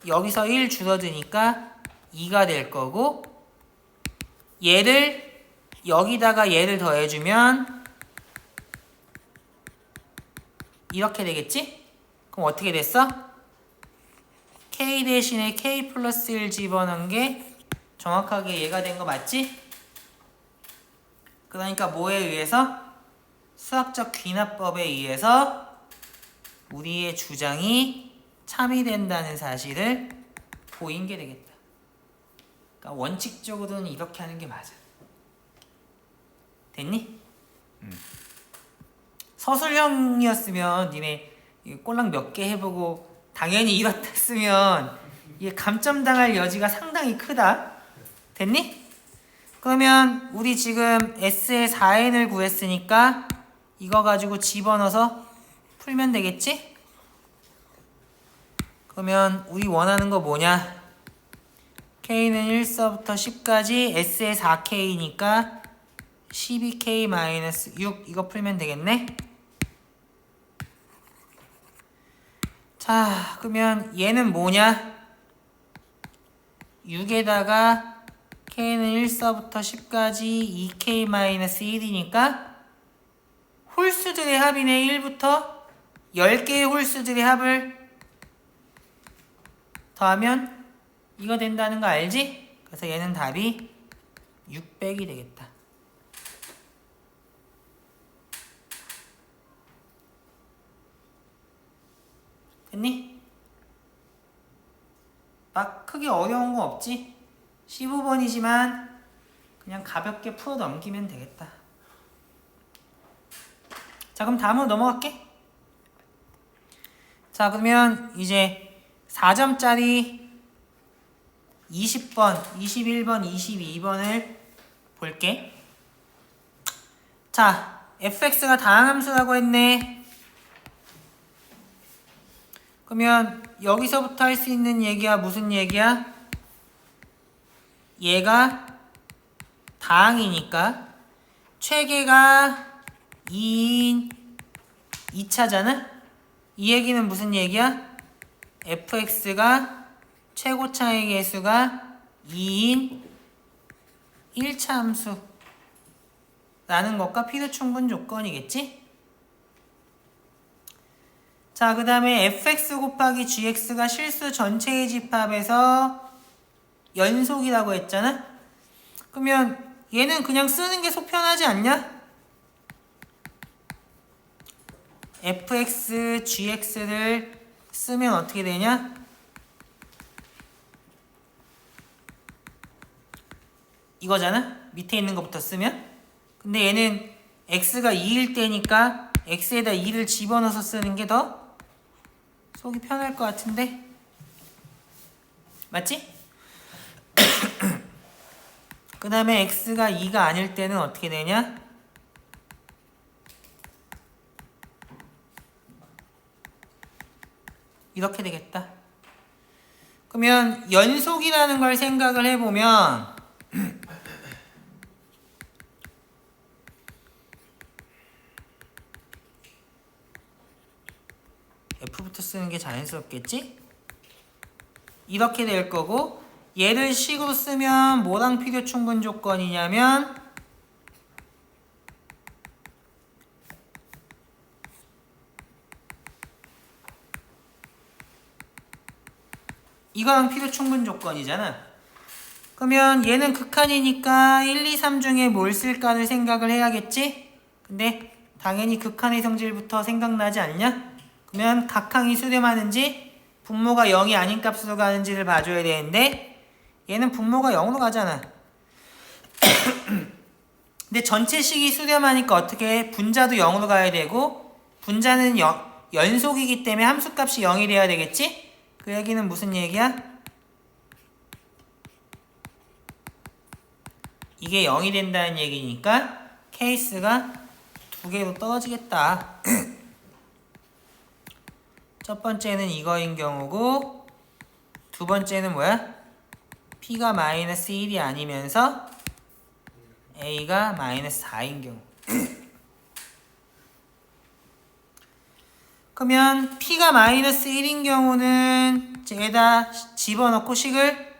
S1: 여기서 1 줄어드니까 2가 될 거고, 얘를 여기다가 얘를 더해주면 이렇게 되겠지? 그럼 어떻게 됐어? K 대신에 K 플러스 1 집어넣은 게 정확하게 얘가 된 거 맞지? 그러니까 뭐에 의해서? 수학적 귀납법에 의해서 우리의 주장이 참이된다는 사실을 보인 게 되겠다. 그러니까 원칙적으로는 이렇게 하는 게 맞아. 됐니? 서술형이었으면 니네 꼴랑 몇 개 해보고 당연히 이렇다 쓰면 이게 감점당할 여지가 상당히 크다. 됐니? 그러면 우리 지금 S의 4n을 구했으니까 이거 가지고 집어넣어서 풀면 되겠지? 그러면 우리 원하는 거 뭐냐? K는 1서부터 10까지 S의 4K니까 12K-6 이거 풀면 되겠네? 자, 그러면 얘는 뭐냐? 6에다가 K는 1서부터 10까지 2K-1이니까 홀수들의 합이네. 1부터 10개의 홀수들의 합을 더하면 이거 된다는 거 알지? 그래서 얘는 답이 600이 되겠다. 됐니? 막 크게 어려운 거 없지? 15번이지만 그냥 가볍게 풀어 넘기면 되겠다. 자, 그럼 다음으로 넘어갈게. 자, 그러면 이제 4점짜리 20번, 21번, 22번을 볼게. 자, fx가 다항함수라고 했네. 그러면 여기서부터 할 수 있는 얘기야 무슨 얘기야? 얘가 다항이니까 최계가 2인 2차잖아? 이 얘기는 무슨 얘기야? fx가 최고차의 개수가 2인 1차 함수 라는 것과 필요충분 조건이겠지? 자, 그 다음에 fx 곱하기 gx가 실수 전체의 집합에서 연속이라고 했잖아? 그러면 얘는 그냥 쓰는 게 속편하지 않냐? fx, gx를 쓰면 어떻게 되냐? 이거잖아? 밑에 있는 것부터 쓰면? 근데 얘는 x가 2일 때니까 x에다 2를 집어넣어서 쓰는 게 더 속이 편할 것 같은데? 맞지? 그 다음에 x가 2가 아닐 때는 어떻게 되냐? 이렇게 되겠다. 그러면 연속이라는 걸 생각을 해보면 F부터 쓰는 게 자연스럽겠지? 이렇게 될 거고 얘를 식으로 쓰면 뭐랑 필요 충분 조건이냐면 이거랑 필요 충분 조건이잖아. 그러면 얘는 극한이니까 1, 2, 3 중에 뭘 쓸까를 생각을 해야겠지? 근데 당연히 극한의 성질부터 생각나지 않냐? 그러면 각항이 수렴하는지 분모가 0이 아닌 값으로 가는지를 봐줘야 되는데 얘는 분모가 0으로 가잖아. 근데 전체식이 수렴하니까 어떻게 해? 분자도 0으로 가야 되고 분자는 연속이기 때문에 함수값이 0이 돼야 되겠지? 그 얘기는 무슨 얘기야? 이게 0이 된다는 얘기니까 케이스가 두 개로 떨어지겠다. 첫 번째는 이거인 경우고 두 번째는 뭐야? P가 마이너스 1이 아니면서 A가 마이너스 4인 경우. 그러면 P가 마이너스 1인 경우는 여기다 집어넣고 식을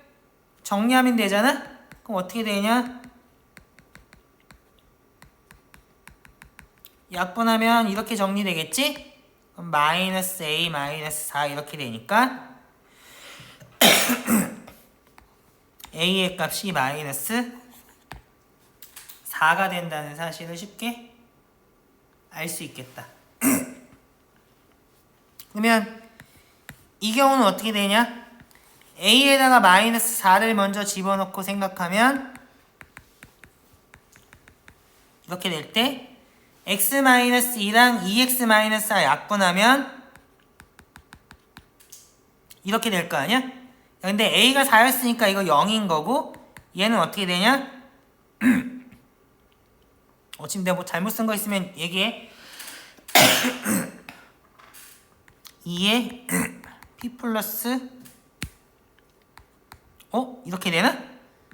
S1: 정리하면 되잖아? 그럼 어떻게 되냐? 약분하면 이렇게 정리되겠지? 그럼 마이너스 A 마이너스 4 이렇게 되니까 A의 값이 마이너스 4가 된다는 사실을 쉽게 알 수 있겠다. 그러면 이 경우는 어떻게 되냐? A에다가 마이너스 4를 먼저 집어넣고 생각하면 이렇게 될 때 x-2랑 2x-4 약분하면 이렇게 될 거 아니야? 근데 A가 4였으니까 이거 0인 거고 얘는 어떻게 되냐? 지금 내가 뭐 잘못 쓴 거 있으면 얘기해. 2에 P 플러스 이렇게 되나?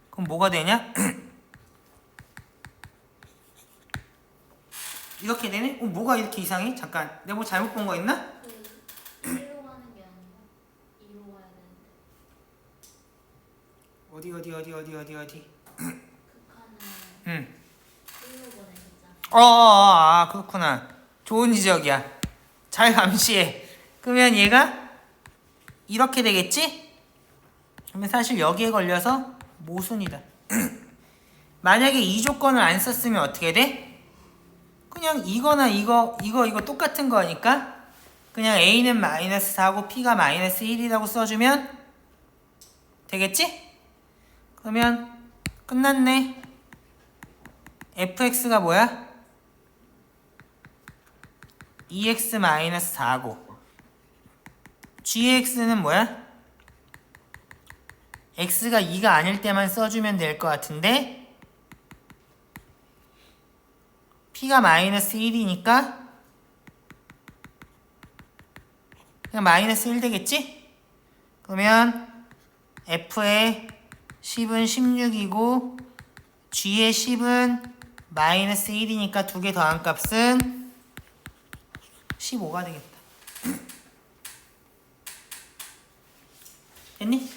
S1: 그럼 뭐가 되냐? 이렇게 되네? 뭐가 이렇게 이상해? 잠깐 내가 뭐 잘못 본 거 있나?
S3: 1로 가는 게 아니라 2로 가야 되는데
S1: 어디
S3: 극한은
S1: 응.
S3: 1로 보내셨잖아.
S1: 그렇구나. 좋은 지적이야. 잘 감시해. 그러면 얘가 이렇게 되겠지? 그러면 사실 여기에 걸려서 모순이다. 만약에 이 조건을 안 썼으면 어떻게 돼? 그냥 이거나 이거 똑같은 거니까 그냥 A는 마이너스 4고 P가 마이너스 1이라고 써주면 되겠지? 그러면 끝났네. fx가 뭐야? 2x 마이너스 4고 gx는 뭐야? x가 2가 아닐 때만 써주면 될 것 같은데 p가 마이너스 1이니까 그냥 마이너스 1 되겠지? 그러면 f의 10은 16이고 g의 10은 마이너스 1이니까 두 개 더한 값은 15가 되겠다. 됐니?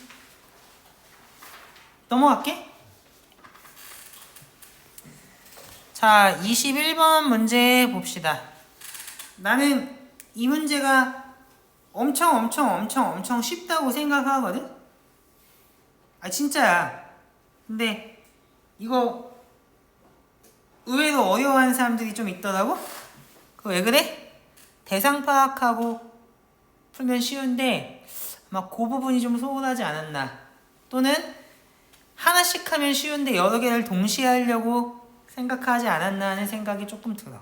S1: 넘어갈게. 자, 21번 문제 봅시다. 나는 이 문제가 엄청 쉽다고 생각하거든? 진짜야. 근데 이거 의외로 어려워하는 사람들이 좀 있더라고? 그거 왜 그래? 대상 파악하고 풀면 쉬운데 아마 그 부분이 좀 소홀하지 않았나. 또는 하나씩 하면 쉬운데 여러 개를 동시에 하려고 생각하지 않았나 하는 생각이 조금 들어.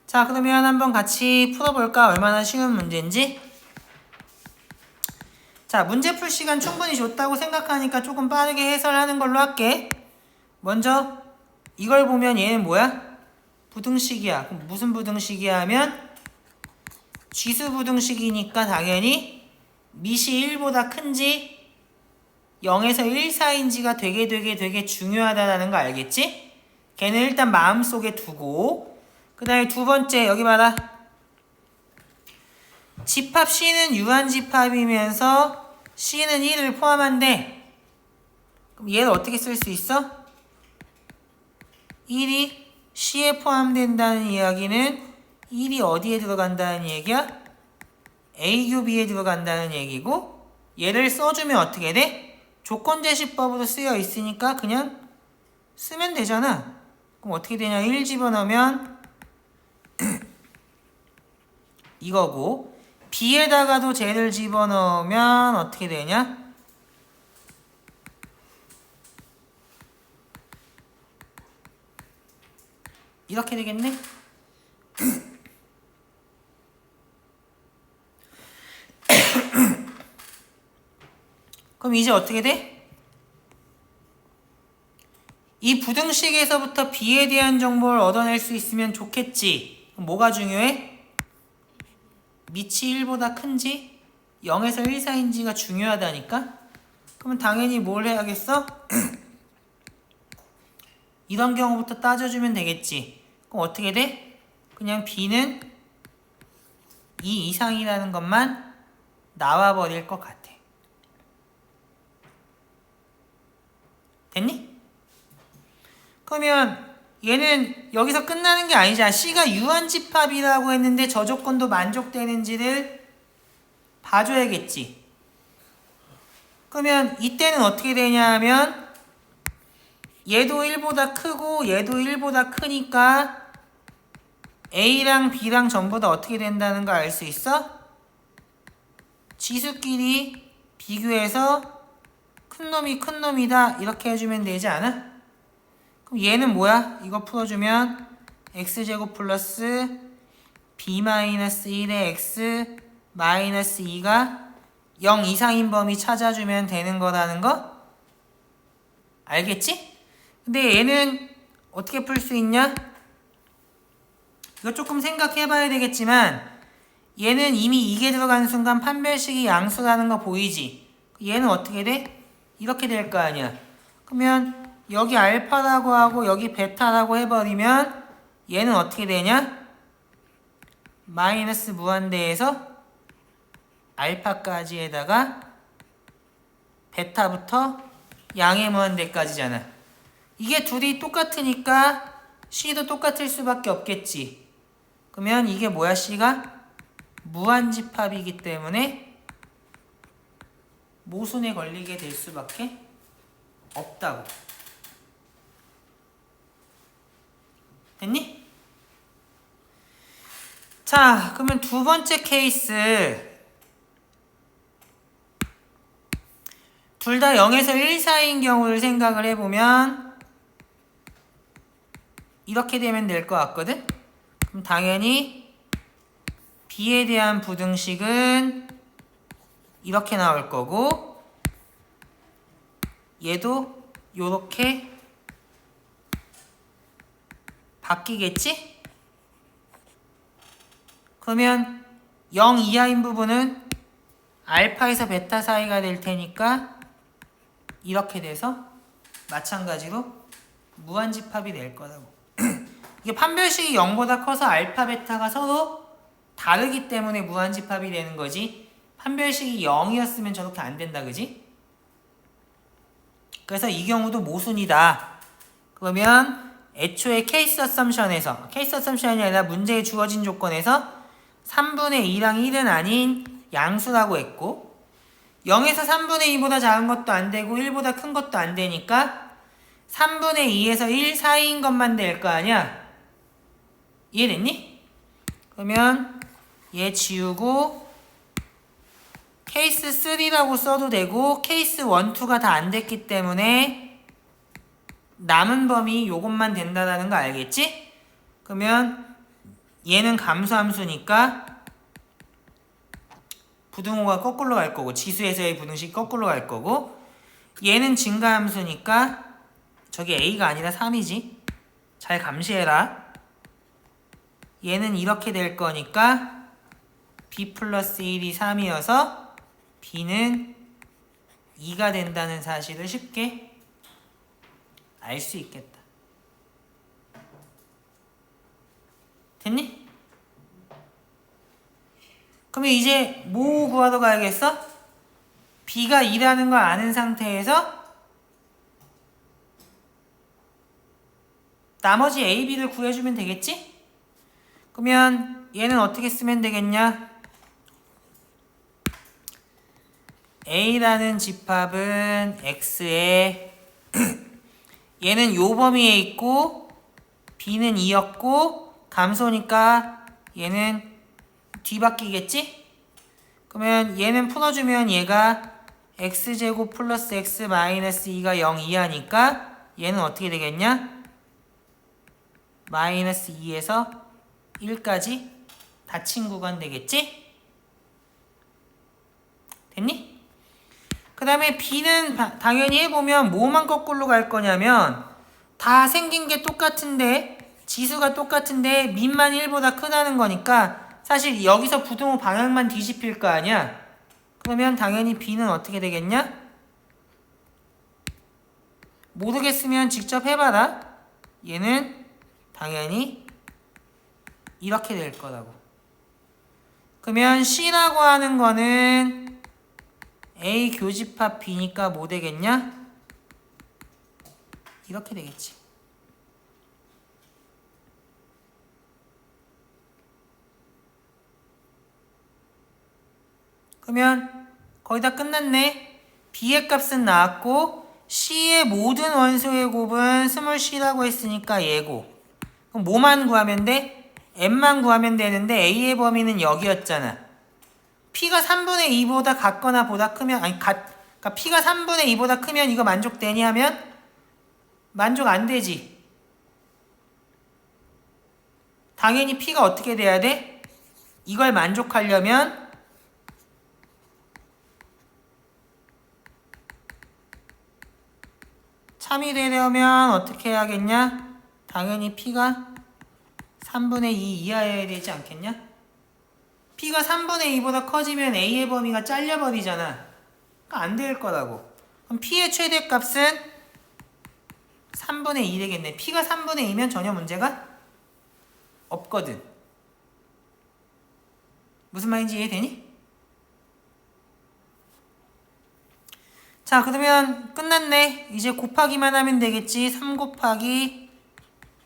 S1: 자, 그러면 한번 같이 풀어볼까? 얼마나 쉬운 문제인지. 자, 문제 풀 시간 충분히 줬다고 생각하니까 조금 빠르게 해설하는 걸로 할게. 먼저 이걸 보면 얘는 뭐야? 부등식이야. 그럼 무슨 부등식이야 하면 지수 부등식이니까 당연히 밑이 1보다 큰지 0에서 1 사이인지가 되게 중요하다는 거 알겠지? 걔는 일단 마음속에 두고, 그 다음에 두 번째 여기 봐라. 집합 C는 유한집합이면서 C는 1을 포함한대. 그럼 얘를 어떻게 쓸 수 있어? 1이 C에 포함된다는 이야기는 1이 어디에 들어간다는 얘기야? A 교비에 들어간다는 얘기고, 얘를 써주면 어떻게 돼? 조건제시법으로 쓰여 있으니까 그냥 쓰면 되잖아. 그럼 어떻게 되냐? 1 집어넣으면 이거고, B에다가도 쟤를 집어넣으면 어떻게 되냐? 이렇게 되겠네? 그럼 이제 어떻게 돼? 이 부등식에서부터 B에 대한 정보를 얻어낼 수 있으면 좋겠지. 그럼 뭐가 중요해? 밑이 1보다 큰지 0에서 1 사이인지가 중요하다니까? 그러면 당연히 뭘 해야겠어? 이런 경우부터 따져주면 되겠지. 그럼 어떻게 돼? 그냥 B는 2 이상이라는 것만 나와버릴 것 같아. 됐니? 그러면 얘는 여기서 끝나는 게 아니잖아. C가 유한집합이라고 했는데 저 조건도 만족되는지를 봐줘야겠지. 그러면 이때는 어떻게 되냐 하면 얘도 1보다 크고 얘도 1보다 크니까 A랑 B랑 전부 다 어떻게 된다는 걸 알 수 있어? 지수끼리 비교해서 큰 놈이 큰 놈이다 이렇게 해주면 되지 않아? 그럼 얘는 뭐야? 이거 풀어주면 x제곱 플러스 b-1의 x 마이너스 2가 0 이상인 범위 찾아주면 되는 거라는 거? 알겠지? 근데 얘는 어떻게 풀 수 있냐? 이거 조금 생각해 봐야 되겠지만 얘는 이미 이게 들어가는 순간 판별식이 양수라는 거 보이지? 얘는 어떻게 돼? 이렇게 될 거 아니야. 그러면 여기 알파라고 하고 여기 베타라고 해버리면 얘는 어떻게 되냐? 마이너스 무한대에서 알파까지에다가 베타부터 양의 무한대까지잖아. 이게 둘이 똑같으니까 C도 똑같을 수밖에 없겠지. 그러면 이게 뭐야? C가 무한집합이기 때문에 모순에 걸리게 될 수밖에 없다고. 됐니? 자, 그러면 두 번째 케이스. 둘 다 0에서 1 사이인 경우를 생각을 해보면 이렇게 되면 될 것 같거든? 그럼 당연히 B에 대한 부등식은 이렇게 나올 거고 얘도 요렇게 바뀌겠지? 그러면 0 이하인 부분은 알파에서 베타 사이가 될 테니까 이렇게 돼서 마찬가지로 무한집합이 될 거라고. 이게 판별식이 0보다 커서 알파, 베타가 서로 다르기 때문에 무한집합이 되는 거지 판별식이 0이었으면 저렇게 안 된다, 그지? 그래서 이 경우도 모순이다. 그러면 애초에 케이스 어썸션에서, 케이스 어썸션이 아니라 문제에 주어진 조건에서 3분의 2랑 1은 아닌 양수라고 했고 0에서 3분의 2보다 작은 것도 안 되고 1보다 큰 것도 안 되니까 3분의 2에서 1 사이인 것만 될 거 아니야? 이해됐니? 그러면 얘 지우고 케이스 3라고 써도 되고 케이스 1, 2가 다 안 됐기 때문에 남은 범위 요것만 된다라는 거 알겠지? 그러면 얘는 감소함수니까 부등호가 거꾸로 갈 거고 지수에서의 부등식 거꾸로 갈 거고 얘는 증가함수니까 저기 a가 아니라 3이지. 잘 감시해라. 얘는 이렇게 될 거니까 b 플러스 1이 3이어서 b는 2가 된다는 사실을 쉽게 알 수 있겠다. 됐니? 그러면 이제 뭐 구하러 가야겠어? b가 2라는 걸 아는 상태에서 나머지 a, b를 구해주면 되겠지? 그러면 얘는 어떻게 쓰면 되겠냐? a라는 집합은 x에 얘는 요 범위에 있고 b는 2였고 감소니까 얘는 뒤바뀌겠지? 그러면 얘는 풀어주면 얘가 x제곱 플러스 x 마이너스 2가 0 이하니까 얘는 어떻게 되겠냐? 마이너스 2에서 1까지 닫힌 구간 되겠지? 됐니? 그 다음에 b는 당연히 해보면 뭐만 거꾸로 갈 거냐면 다 생긴 게 똑같은데 지수가 똑같은데 민만 1보다 크다는 거니까 사실 여기서 부등호 방향만 뒤집힐 거 아니야? 그러면 당연히 b는 어떻게 되겠냐? 모르겠으면 직접 해봐라. 얘는 당연히 이렇게 될 거라고. 그러면 C라고 하는 거는 A 교집합 B니까 뭐 되겠냐? 이렇게 되겠지. 그러면 거의 다 끝났네. B의 값은 나왔고 C의 모든 원소의 곱은 스몰 c라고 했으니까 얘고. 그럼 뭐만 구하면 돼? m만 구하면 되는데 a의 범위는 여기였잖아. p가 3분의 2보다 같거나 보다 크면 그러니까 p가 3분의 2보다 크면 이거 만족되니 하면 만족 안 되지. 당연히 p가 어떻게 돼야 돼? 이걸 만족하려면 참이 되려면 어떻게 해야겠냐? 당연히 p가 3분의 2 이하여야 되지 않겠냐? p가 3분의 2보다 커지면 a의 범위가 잘려버리잖아. 그러니까 안 될 거라고. 그럼 p의 최대값은 3분의 2 되겠네. p가 3분의 2면 전혀 문제가 없거든. 무슨 말인지 이해되니? 자, 그러면 끝났네. 이제 곱하기만 하면 되겠지. 3 곱하기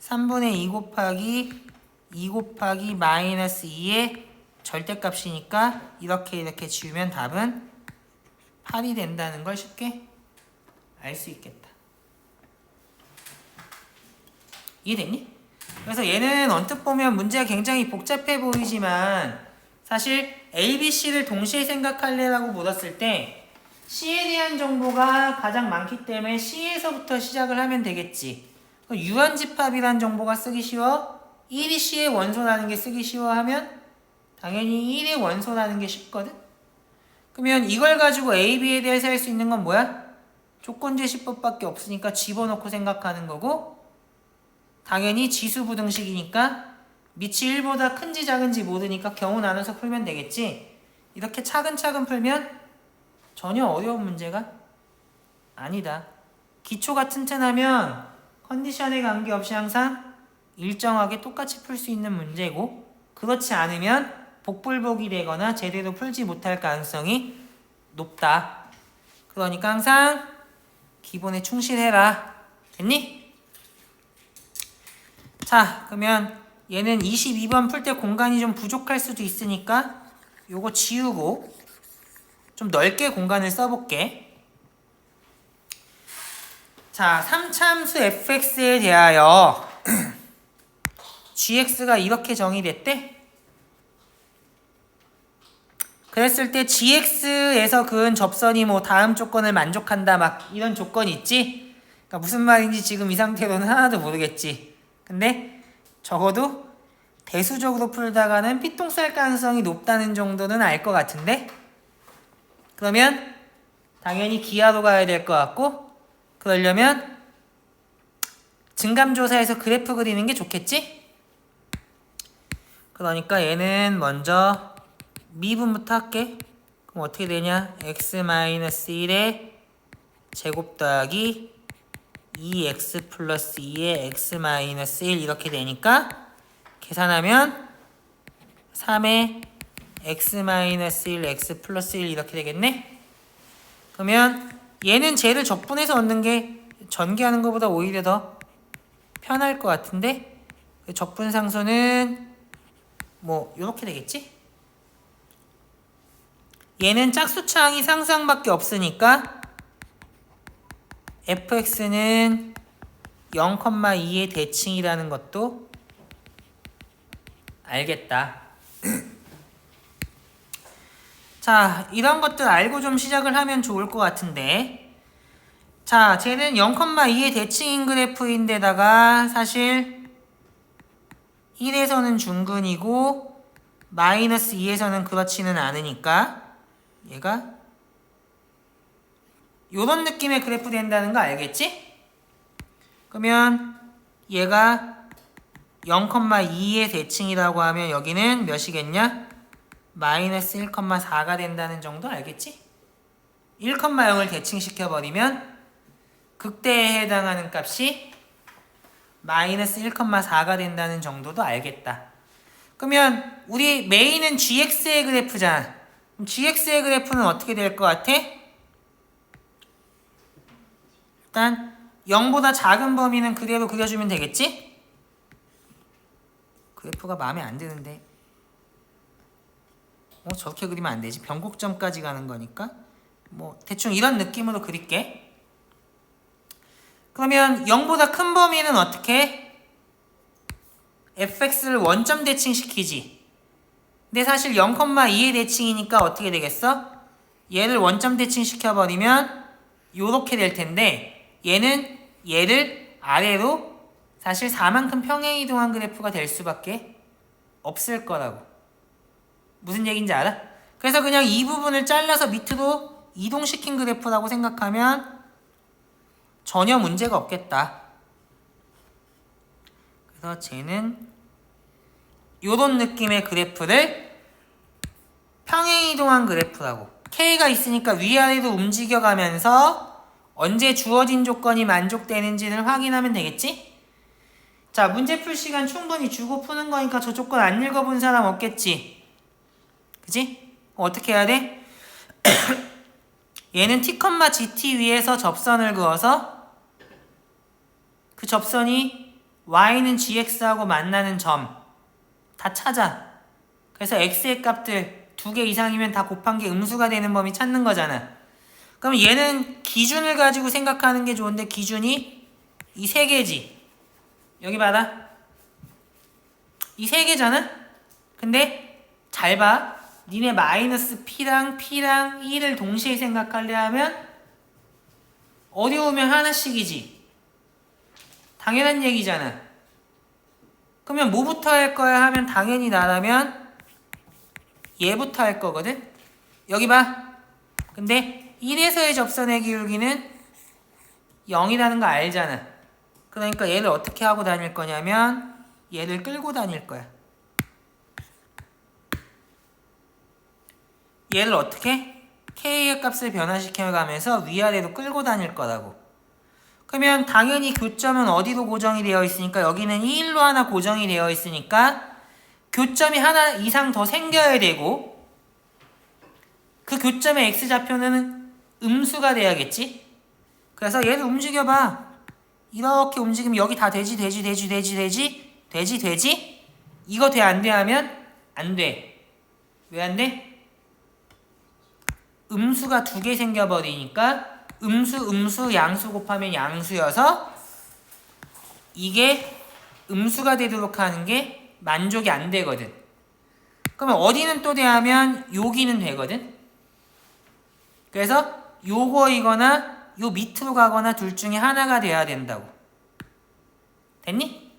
S1: 3분의 2 곱하기 2 곱하기 마이너스 2의 절대값이니까 이렇게 지우면 답은 8이 된다는 걸 쉽게 알 수 있겠다. 이해됐니? 그래서 얘는 언뜻 보면 문제가 굉장히 복잡해 보이지만 사실 A, B, C를 동시에 생각할래라고 물었을 때 C에 대한 정보가 가장 많기 때문에 C에서부터 시작을 하면 되겠지. 유한집합이란 정보가 쓰기 쉬워? 1이 C의 원소라는 게 쓰기 쉬워 하면 당연히 1의 원소라는 게 쉽거든? 그러면 이걸 가지고 A, B에 대해서 할 수 있는 건 뭐야? 조건제시법밖에 없으니까 집어넣고 생각하는 거고 당연히 지수부등식이니까 밑이 1보다 큰지 작은지 모르니까 경우 나눠서 풀면 되겠지. 이렇게 차근차근 풀면 전혀 어려운 문제가 아니다. 기초가 튼튼하면 컨디션에 관계없이 항상 일정하게 똑같이 풀 수 있는 문제고 그렇지 않으면 복불복이 되거나 제대로 풀지 못할 가능성이 높다. 그러니까 항상 기본에 충실해라. 됐니? 자, 그러면 얘는 22번 풀 때 공간이 좀 부족할 수도 있으니까 요거 지우고 좀 넓게 공간을 써볼게. 자, 3차함수 fx에 대하여 gx가 이렇게 정의됐대. 그랬을 때 gx에서 그은 접선이 뭐 다음 조건을 만족한다 막 이런 조건이 있지? 그러니까 무슨 말인지 지금 이 상태로는 하나도 모르겠지. 근데 적어도 대수적으로 풀다가는 피똥 쌀 가능성이 높다는 정도는 알 것 같은데? 그러면 당연히 기하로 가야 될 것 같고, 그러려면 증감조사에서 그래프 그리는 게 좋겠지? 그러니까 얘는 먼저 미분부터 할게. 그럼 어떻게 되냐? x-1의 제곱 더하기 2x 플러스 2의 x-1 이렇게 되니까 계산하면 3의 x-1 x 플러스 1 이렇게 되겠네? 그러면 얘는 쟤를 적분해서 얻는 게 전개하는 것보다 오히려 더 편할 것 같은데, 적분상수는 뭐 이렇게 되겠지? 얘는 짝수차항이 상수항밖에 없으니까 fx는 0,2의 대칭이라는 것도 알겠다. 자, 이런 것들 알고 좀 시작을 하면 좋을 것 같은데, 자, 쟤는 0,2의 대칭인 그래프인데다가 사실 1에서는 중근이고 마이너스 2에서는 그렇지는 않으니까 얘가 요런 느낌의 그래프 된다는 거 알겠지? 그러면 얘가 0,2의 대칭이라고 하면 여기는 몇이겠냐? 마이너스 1,4가 된다는 정도 알겠지? 1,0을 대칭시켜버리면 극대에 해당하는 값이 마이너스 1,4가 된다는 정도도 알겠다. 그러면 우리 메인은 gx의 그래프잖아. 그럼 gx의 그래프는 어떻게 될 것 같아? 일단 0보다 작은 범위는 그대로 그려주면 되겠지? 그래프가 마음에 안 드는데 저렇게 그리면 안 되지. 변곡점까지 가는 거니까 뭐 대충 이런 느낌으로 그릴게. 그러면 0보다 큰 범위는 어떻게? fx를 원점 대칭시키지. 근데 사실 0,2의 대칭이니까 어떻게 되겠어? 얘를 원점 대칭시켜버리면 요렇게 될 텐데, 얘는 얘를 아래로 사실 4만큼 평행이동한 그래프가 될 수밖에 없을 거라고. 무슨 얘기인지 알아? 그래서 그냥 이 부분을 잘라서 밑으로 이동시킨 그래프라고 생각하면 전혀 문제가 없겠다. 그래서 쟤는 요런 느낌의 그래프를 평행이동한 그래프라고. K가 있으니까 위아래로 움직여가면서 언제 주어진 조건이 만족되는지를 확인하면 되겠지? 자, 문제 풀 시간 충분히 주고 푸는 거니까 저 조건 안 읽어본 사람 없겠지? 그치? 어떻게 해야 돼? 얘는 t, gt 위에서 접선을 그어서 그 접선이 y는 gx하고 만나는 점 다 찾아. 그래서 x의 값들 2개 이상이면 다 곱한 게 음수가 되는 범위 찾는 거잖아. 그럼 얘는 기준을 가지고 생각하는 게 좋은데 기준이 이 3개지. 여기 봐라. 이 3개잖아? 근데 잘 봐. 니네 마이너스 P랑 1을 동시에 생각하려 하면 어려우면 하나씩이지. 당연한 얘기잖아. 그러면 뭐부터 할 거야 하면 당연히 나라면 얘부터 할 거거든. 여기 봐. 근데 1에서의 접선의 기울기는 0이라는 거 알잖아. 그러니까 얘를 어떻게 하고 다닐 거냐면 얘를 끌고 다닐 거야. 얘를 어떻게? K의 값을 변화시켜가면서 위아래로 끌고 다닐 거라고. 그러면 당연히 교점은 어디로 고정이 되어 있으니까 여기는 1로 하나 고정이 되어 있으니까 교점이 하나 이상 더 생겨야 되고 그 교점의 x좌표는 음수가 돼야겠지? 그래서 얘를 움직여봐. 이렇게 움직이면 여기 다 되지? 이거 돼 안 돼 하면 안 돼. 왜 안 돼? 음수가 2개 생겨버리니까 음수 양수 곱하면 양수여서 이게 음수가 되도록 하는 게 만족이 안 되거든. 그러면 어디는 또 돼하면 여기는 되거든. 그래서 요거이거나 요 밑으로 가거나 둘 중에 하나가 돼야 된다고. 됐니?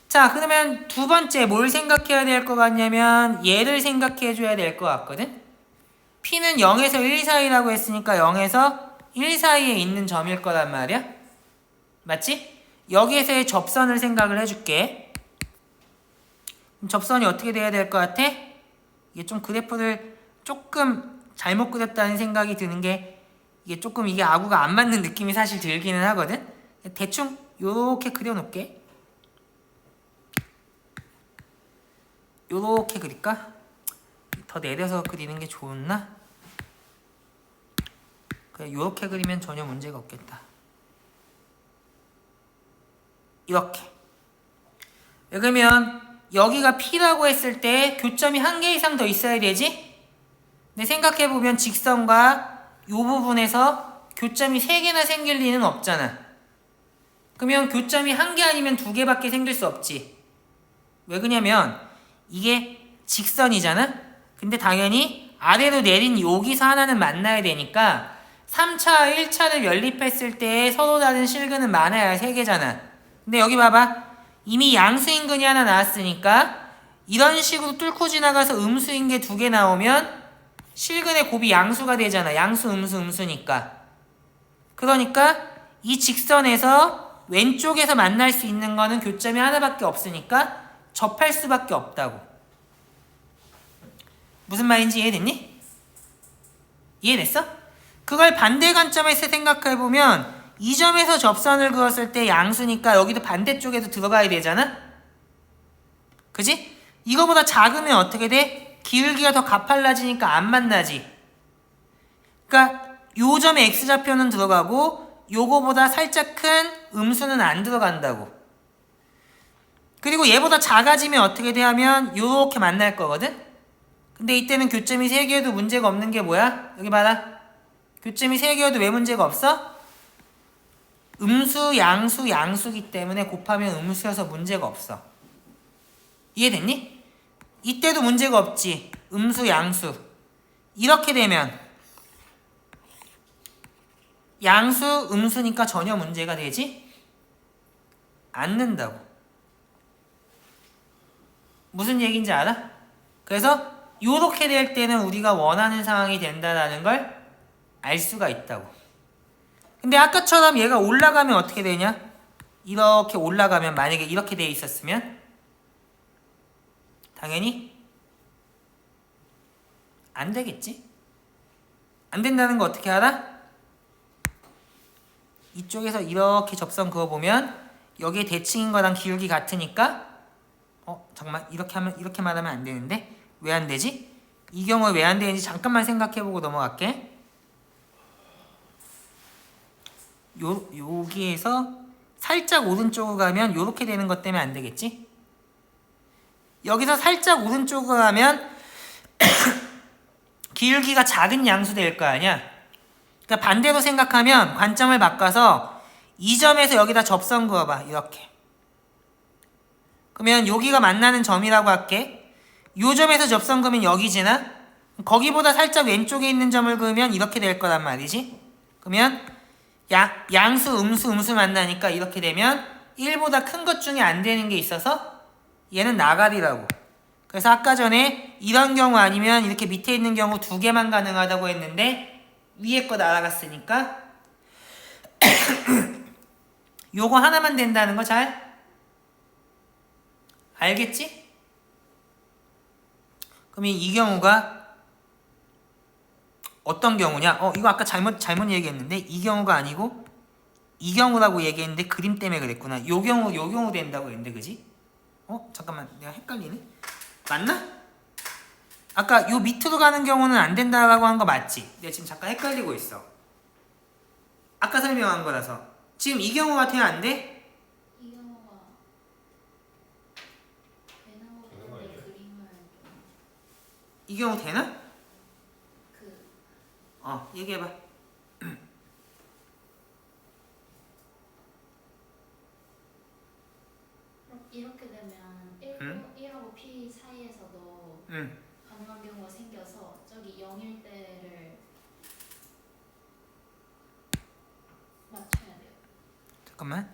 S1: 자, 그러면 두 번째 뭘 생각해야 될 것 같냐면 얘를 생각해 줘야 될 것 같거든. P는 0에서 1 사이라고 했으니까 0에서 1 사이에 있는 점일 거란 말이야. 맞지? 여기에서의 접선을 생각을 해줄게. 그럼 접선이 어떻게 돼야 될 것 같아? 이게 좀 그래프를 조금 잘못 그렸다는 생각이 드는 게 이게 조금 이게 아구가 안 맞는 느낌이 사실 들기는 하거든. 대충 요렇게 그려놓을게. 요렇게 그릴까? 더 내려서 그리는 게 좋나? 그래, 요렇게 그리면 전혀 문제가 없겠다. 이렇게. 그러면 여기가 P라고 했을 때 교점이 한 개 이상 더 있어야 되지? 근데 생각해보면 직선과 이 부분에서 교점이 3개나 생길 리는 없잖아. 그러면 교점이 한 개 아니면 2개밖에 생길 수 없지. 왜 그러냐면 이게 직선이잖아? 근데 당연히 아래로 내린 여기서 하나는 만나야 되니까 3차, 1차를 연립했을 때 서로 다른 실근은 많아야 3개잖아. 근데 여기 봐봐. 이미 양수인근이 하나 나왔으니까 이런 식으로 뚫고 지나가서 음수인 게 2개 나오면 실근의 곱이 양수가 되잖아. 양수, 음수니까. 그러니까 이 직선에서 왼쪽에서 만날 수 있는 거는 교점이 하나밖에 없으니까 접할 수밖에 없다고. 무슨 말인지 이해됐니? 이해됐어? 그걸 반대 관점에서 생각해보면 이 점에서 접선을 그었을 때 양수니까 여기도 반대쪽에도 들어가야 되잖아? 그지? 이거보다 작으면 어떻게 돼? 기울기가 더 가팔라지니까 안 만나지. 그러니까 요 점에 x좌표는 들어가고 요거보다 살짝 큰 음수는 안 들어간다고. 그리고 얘보다 작아지면 어떻게 돼 하면 요렇게 만날 거거든? 근데 이때는 교점이 3개여도 문제가 없는 게 뭐야? 여기 봐라. 교점이 3개여도 왜 문제가 없어? 음수, 양수, 양수기 때문에 곱하면 음수여서 문제가 없어. 이해됐니? 이때도 문제가 없지. 음수, 양수. 이렇게 되면 양수, 음수니까 전혀 문제가 되지 않는다고. 무슨 얘기인지 알아? 그래서 요렇게 될 때는 우리가 원하는 상황이 된다는 걸 알 수가 있다고. 근데 아까처럼 얘가 올라가면 어떻게 되냐? 이렇게 올라가면 만약에 이렇게 돼 있었으면 당연히 안 되겠지? 안 된다는 거 어떻게 알아? 이쪽에서 이렇게 접선 그어보면 여기에 대칭인 거랑 기울기 같으니까 잠깐만 이렇게 말하면 안 되는데 왜 안 되지? 이 경우에 왜 안 되는지 잠깐만 생각해보고 넘어갈게. 여기에서 살짝 오른쪽으로 가면 요렇게 되는 것 때문에 안 되겠지? 여기서 살짝 오른쪽으로 가면 기울기가 작은 양수 될 거 아니야? 그러니까 반대로 생각하면 관점을 바꿔서 이 점에서 여기다 접선 그어봐. 이렇게. 그러면 여기가 만나는 점이라고 할게. 요 점에서 접선 그으면 여기지나? 거기보다 살짝 왼쪽에 있는 점을 그으면 이렇게 될 거란 말이지. 그러면 양수, 음수 만나니까 이렇게 되면 1보다 큰 것 중에 안 되는 게 있어서 얘는 나가리라고. 그래서 아까 전에 이런 경우 아니면 이렇게 밑에 있는 경우 2개만 가능하다고 했는데 위에 거 날아갔으니까 요거 하나만 된다는 거 잘 알겠지? 그러면 이 경우가 어떤 경우냐? 이거 아까 잘못 얘기했는데 이 경우가 아니고 이 경우라고 얘기했는데 그림 때문에 그랬구나. 요 경우 된다고 했는데 그지? 잠깐만 내가 헷갈리네. 맞나? 아까 요 밑으로 가는 경우는 안 된다라고 한 거 맞지? 내가 지금 잠깐 헷갈리고 있어. 아까 설명한 거라서. 지금 이 경우 같아요 안 돼?
S3: 이 경우가 되는 거
S2: 되는 거
S3: 같은데
S2: 아니에요?
S3: 그림을
S1: 이 경우 되나? 얘기해봐.
S3: 이렇게 되면 1하고 P 사이에서도
S1: 응. 잠깐만.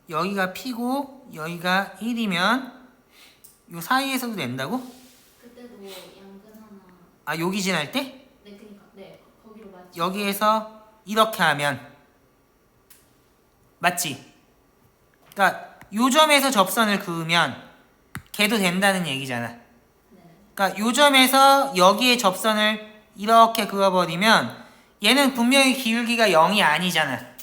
S1: 여기가 P고 여기가 1이면 요 사이에서도 된다고?
S3: 그때도 양근 하나.
S1: 아, 여기 지날 때?
S3: 네, 그니까 네 거기로 맞지.
S1: 여기에서 이렇게 하면 맞지? 그러니까 요 점에서 접선을 그으면 걔도 된다는 얘기잖아.
S3: 네.
S1: 그러니까 요 점에서 여기에 접선을 이렇게 그어버리면 얘는 분명히 기울기가 0이 아니잖아.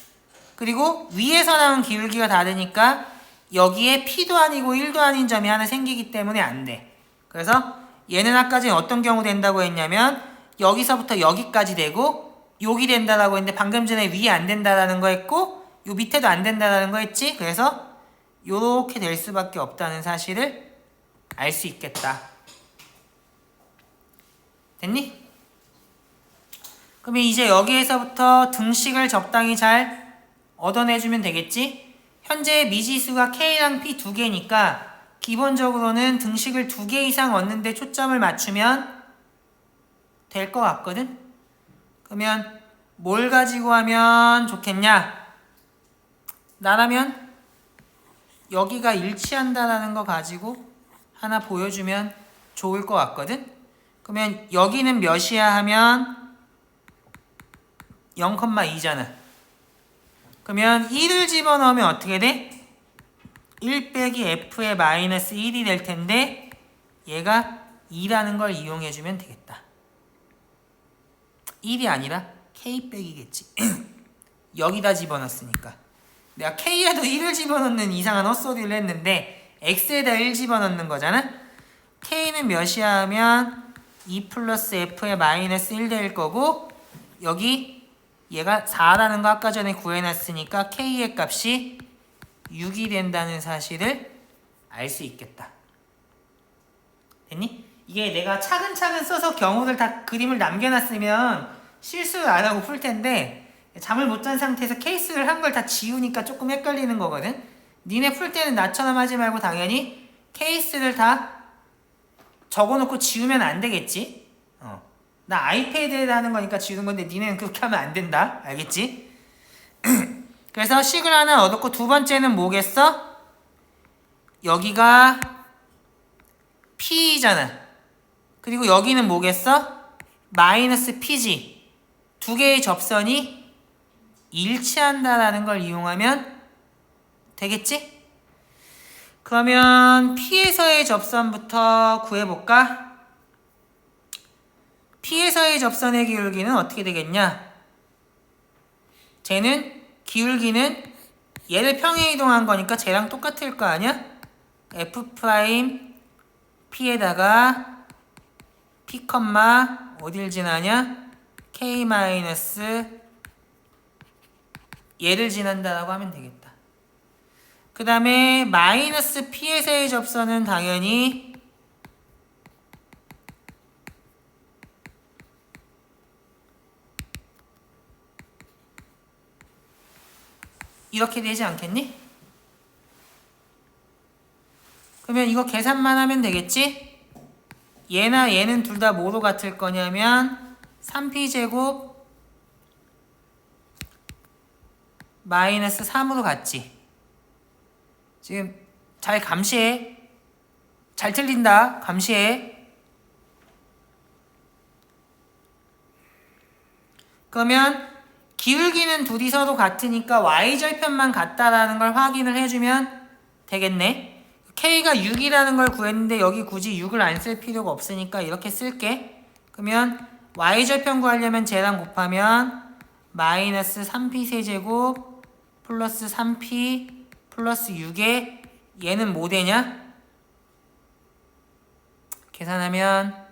S1: 그리고 위에서 나온 기울기가 다르니까 여기에 P도 아니고 1도 아닌 점이 하나 생기기 때문에 안 돼. 그래서 얘는 아까 전에 어떤 경우 된다고 했냐면 여기서부터 여기까지 되고 여기 된다라고 했는데 방금 전에 위에 안 된다라는 거 했고 요 밑에도 안 된다라는 거 했지. 그래서 요렇게 될 수밖에 없다는 사실을 알 수 있겠다. 됐니? 그러면 이제 여기에서부터 등식을 적당히 잘 얻어내주면 되겠지? 현재 미지수가 K랑 P 두 개니까 기본적으로는 등식을 2개 이상 얻는데 초점을 맞추면 될 것 같거든? 그러면 뭘 가지고 하면 좋겠냐? 나라면 여기가 일치한다라는 거 가지고 하나 보여주면 좋을 것 같거든? 그러면 여기는 몇이야 하면 0,2잖아. 그러면 1을 집어넣으면 어떻게 돼? 1 빼기 f의 마이너스 1이 될 텐데 얘가 2라는 걸 이용해주면 되겠다. 1이 아니라 k 빼기겠지. 여기다 집어넣었으니까. 내가 k에도 1을 집어넣는 이상한 헛소리를 했는데 x에다 1 집어넣는 거잖아. k는 몇이야 하면 2 플러스 f의 마이너스 1 될 거고 여기 얘가 4라는 거 아까 전에 구해놨으니까 k의 값이 6이 된다는 사실을 알 수 있겠다. 됐니? 이게 내가 차근차근 써서 경우를 다 그림을 남겨놨으면 실수를 안 하고 풀 텐데 잠을 못 잔 상태에서 케이스를 한 걸 다 지우니까 조금 헷갈리는 거거든. 니네 풀 때는 나처럼 하지 말고 당연히 케이스를 다 적어놓고 지우면 안 되겠지? 나 아이패드에다 하는 거니까 지우는 건데 니네는 그렇게 하면 안 된다. 알겠지? 그래서 식을 하나 얻었고 두 번째는 뭐겠어? 여기가 P잖아. 그리고 여기는 뭐겠어? 마이너스 P지. 두 개의 접선이 일치한다라는 걸 이용하면 되겠지? 그러면 P에서의 접선부터 구해볼까? P에서의 접선의 기울기는 어떻게 되겠냐? 쟤는 기울기는 얘를 평행 이동한 거니까 쟤랑 똑같을 거 아니야? F' P에다가 P, 어딜 지나냐? K 마이너스 얘를 지난다라고 하면 되겠다. 그 다음에 마이너스 P에서의 접선은 당연히 이렇게 되지 않겠니? 그러면 이거 계산만 하면 되겠지? 얘나 얘는 둘 다 뭐로 같을 거냐면 3p제곱 마이너스 3으로 같지? 지금 잘 감시해. 잘 틀린다. 감시해. 그러면 기울기는 둘이 서로 같으니까 y절편만 같다라는 걸 확인을 해주면 되겠네. k가 6이라는 걸 구했는데 여기 굳이 6을 안 쓸 필요가 없으니까 이렇게 쓸게. 그러면 y절편 구하려면 쟤랑 곱하면 마이너스 3p 세제곱 플러스 3p 플러스 6에 얘는 뭐 되냐? 계산하면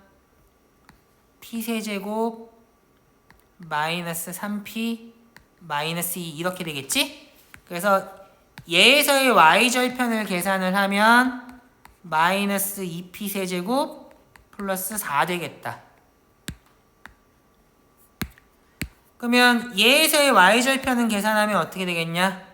S1: p 세제곱 마이너스 3p 마이너스 2 이렇게 되겠지? 그래서 얘에서의 y절편을 계산을 하면 마이너스 2p 세제곱 플러스 4 되겠다. 그러면 얘에서의 y절편은 계산하면 어떻게 되겠냐?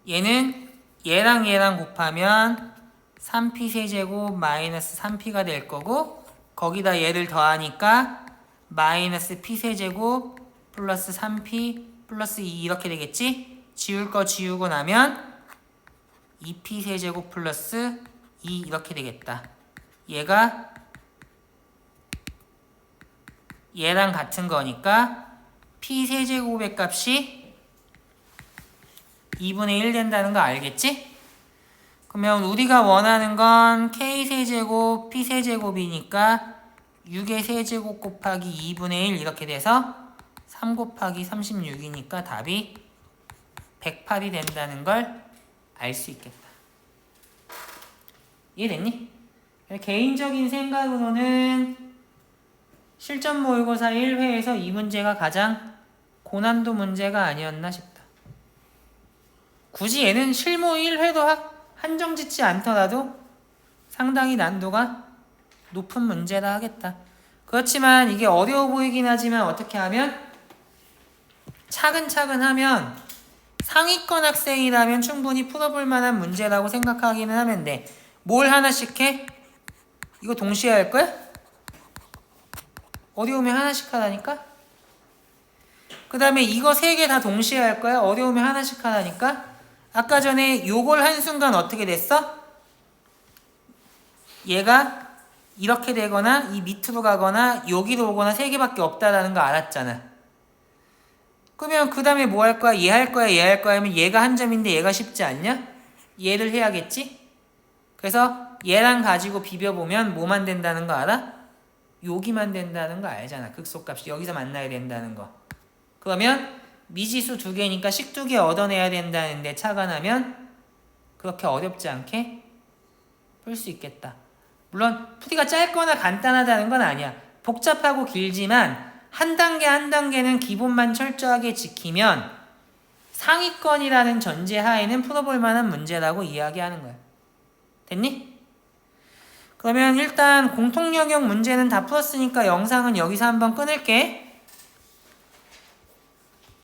S1: 얘는 얘랑 얘랑 곱하면 3p 세제곱 마이너스 3p가 될 거고 거기다 얘를 더하니까 마이너스 p 세제곱 플러스 3p 플러스 2 이렇게 되겠지? 지울 거 지우고 나면 2p 세제곱 플러스 2 이렇게 되겠다. 얘가 얘랑 같은 거니까 p 세제곱의 값이 2분의 1 된다는 거 알겠지? 그러면 우리가 원하는 건 k 세제곱 p 세제곱이니까 6의 세제곱 곱하기 2분의 1 이렇게 돼서 3 곱하기 36이니까 답이 108이 된다는 걸 알 수 있겠다. 이해됐니? 개인적인 생각으로는 실전 모의고사 1회에서 이 문제가 가장 고난도 문제가 아니었나 싶다. 굳이 얘는 실무 1회도 한정 짓지 않더라도 상당히 난도가 높은 문제라 하겠다. 그렇지만 이게 어려워 보이긴 하지만 어떻게 하면 차근차근 하면 상위권 학생이라면 충분히 풀어볼 만한 문제라고 생각하기는 하면 돼. 뭘 하나씩 해? 이거 동시에 할 거야? 어려우면 하나씩 하라니까? 그 다음에 이거 3개 다 동시에 할 거야? 어려우면 하나씩 하라니까? 아까 전에 요걸 한순간 어떻게 됐어? 얘가 이렇게 되거나 이 밑으로 가거나 여기로 오거나 3개밖에 없다라는 거 알았잖아. 그러면 그 다음에 뭐 할 거야? 얘 할 거야? 얘 할 거야? 하면 얘가 한 점인데 얘가 쉽지 않냐? 얘를 해야겠지? 그래서 얘랑 가지고 비벼보면 뭐만 된다는 거 알아? 여기만 된다는 거 알잖아. 극소값이 여기서 만나야 된다는 거. 그러면 미지수 2개니까 식 2개 얻어내야 된다는데 차가 나면 그렇게 어렵지 않게 풀 수 있겠다. 물론 풀이가 짧거나 간단하다는 건 아니야. 복잡하고 길지만 한 단계 한 단계는 기본만 철저하게 지키면 상위권이라는 전제 하에는 풀어볼 만한 문제라고 이야기하는 거야. 됐니? 그러면 일단 공통영역 문제는 다 풀었으니까 영상은 여기서 한번 끊을게.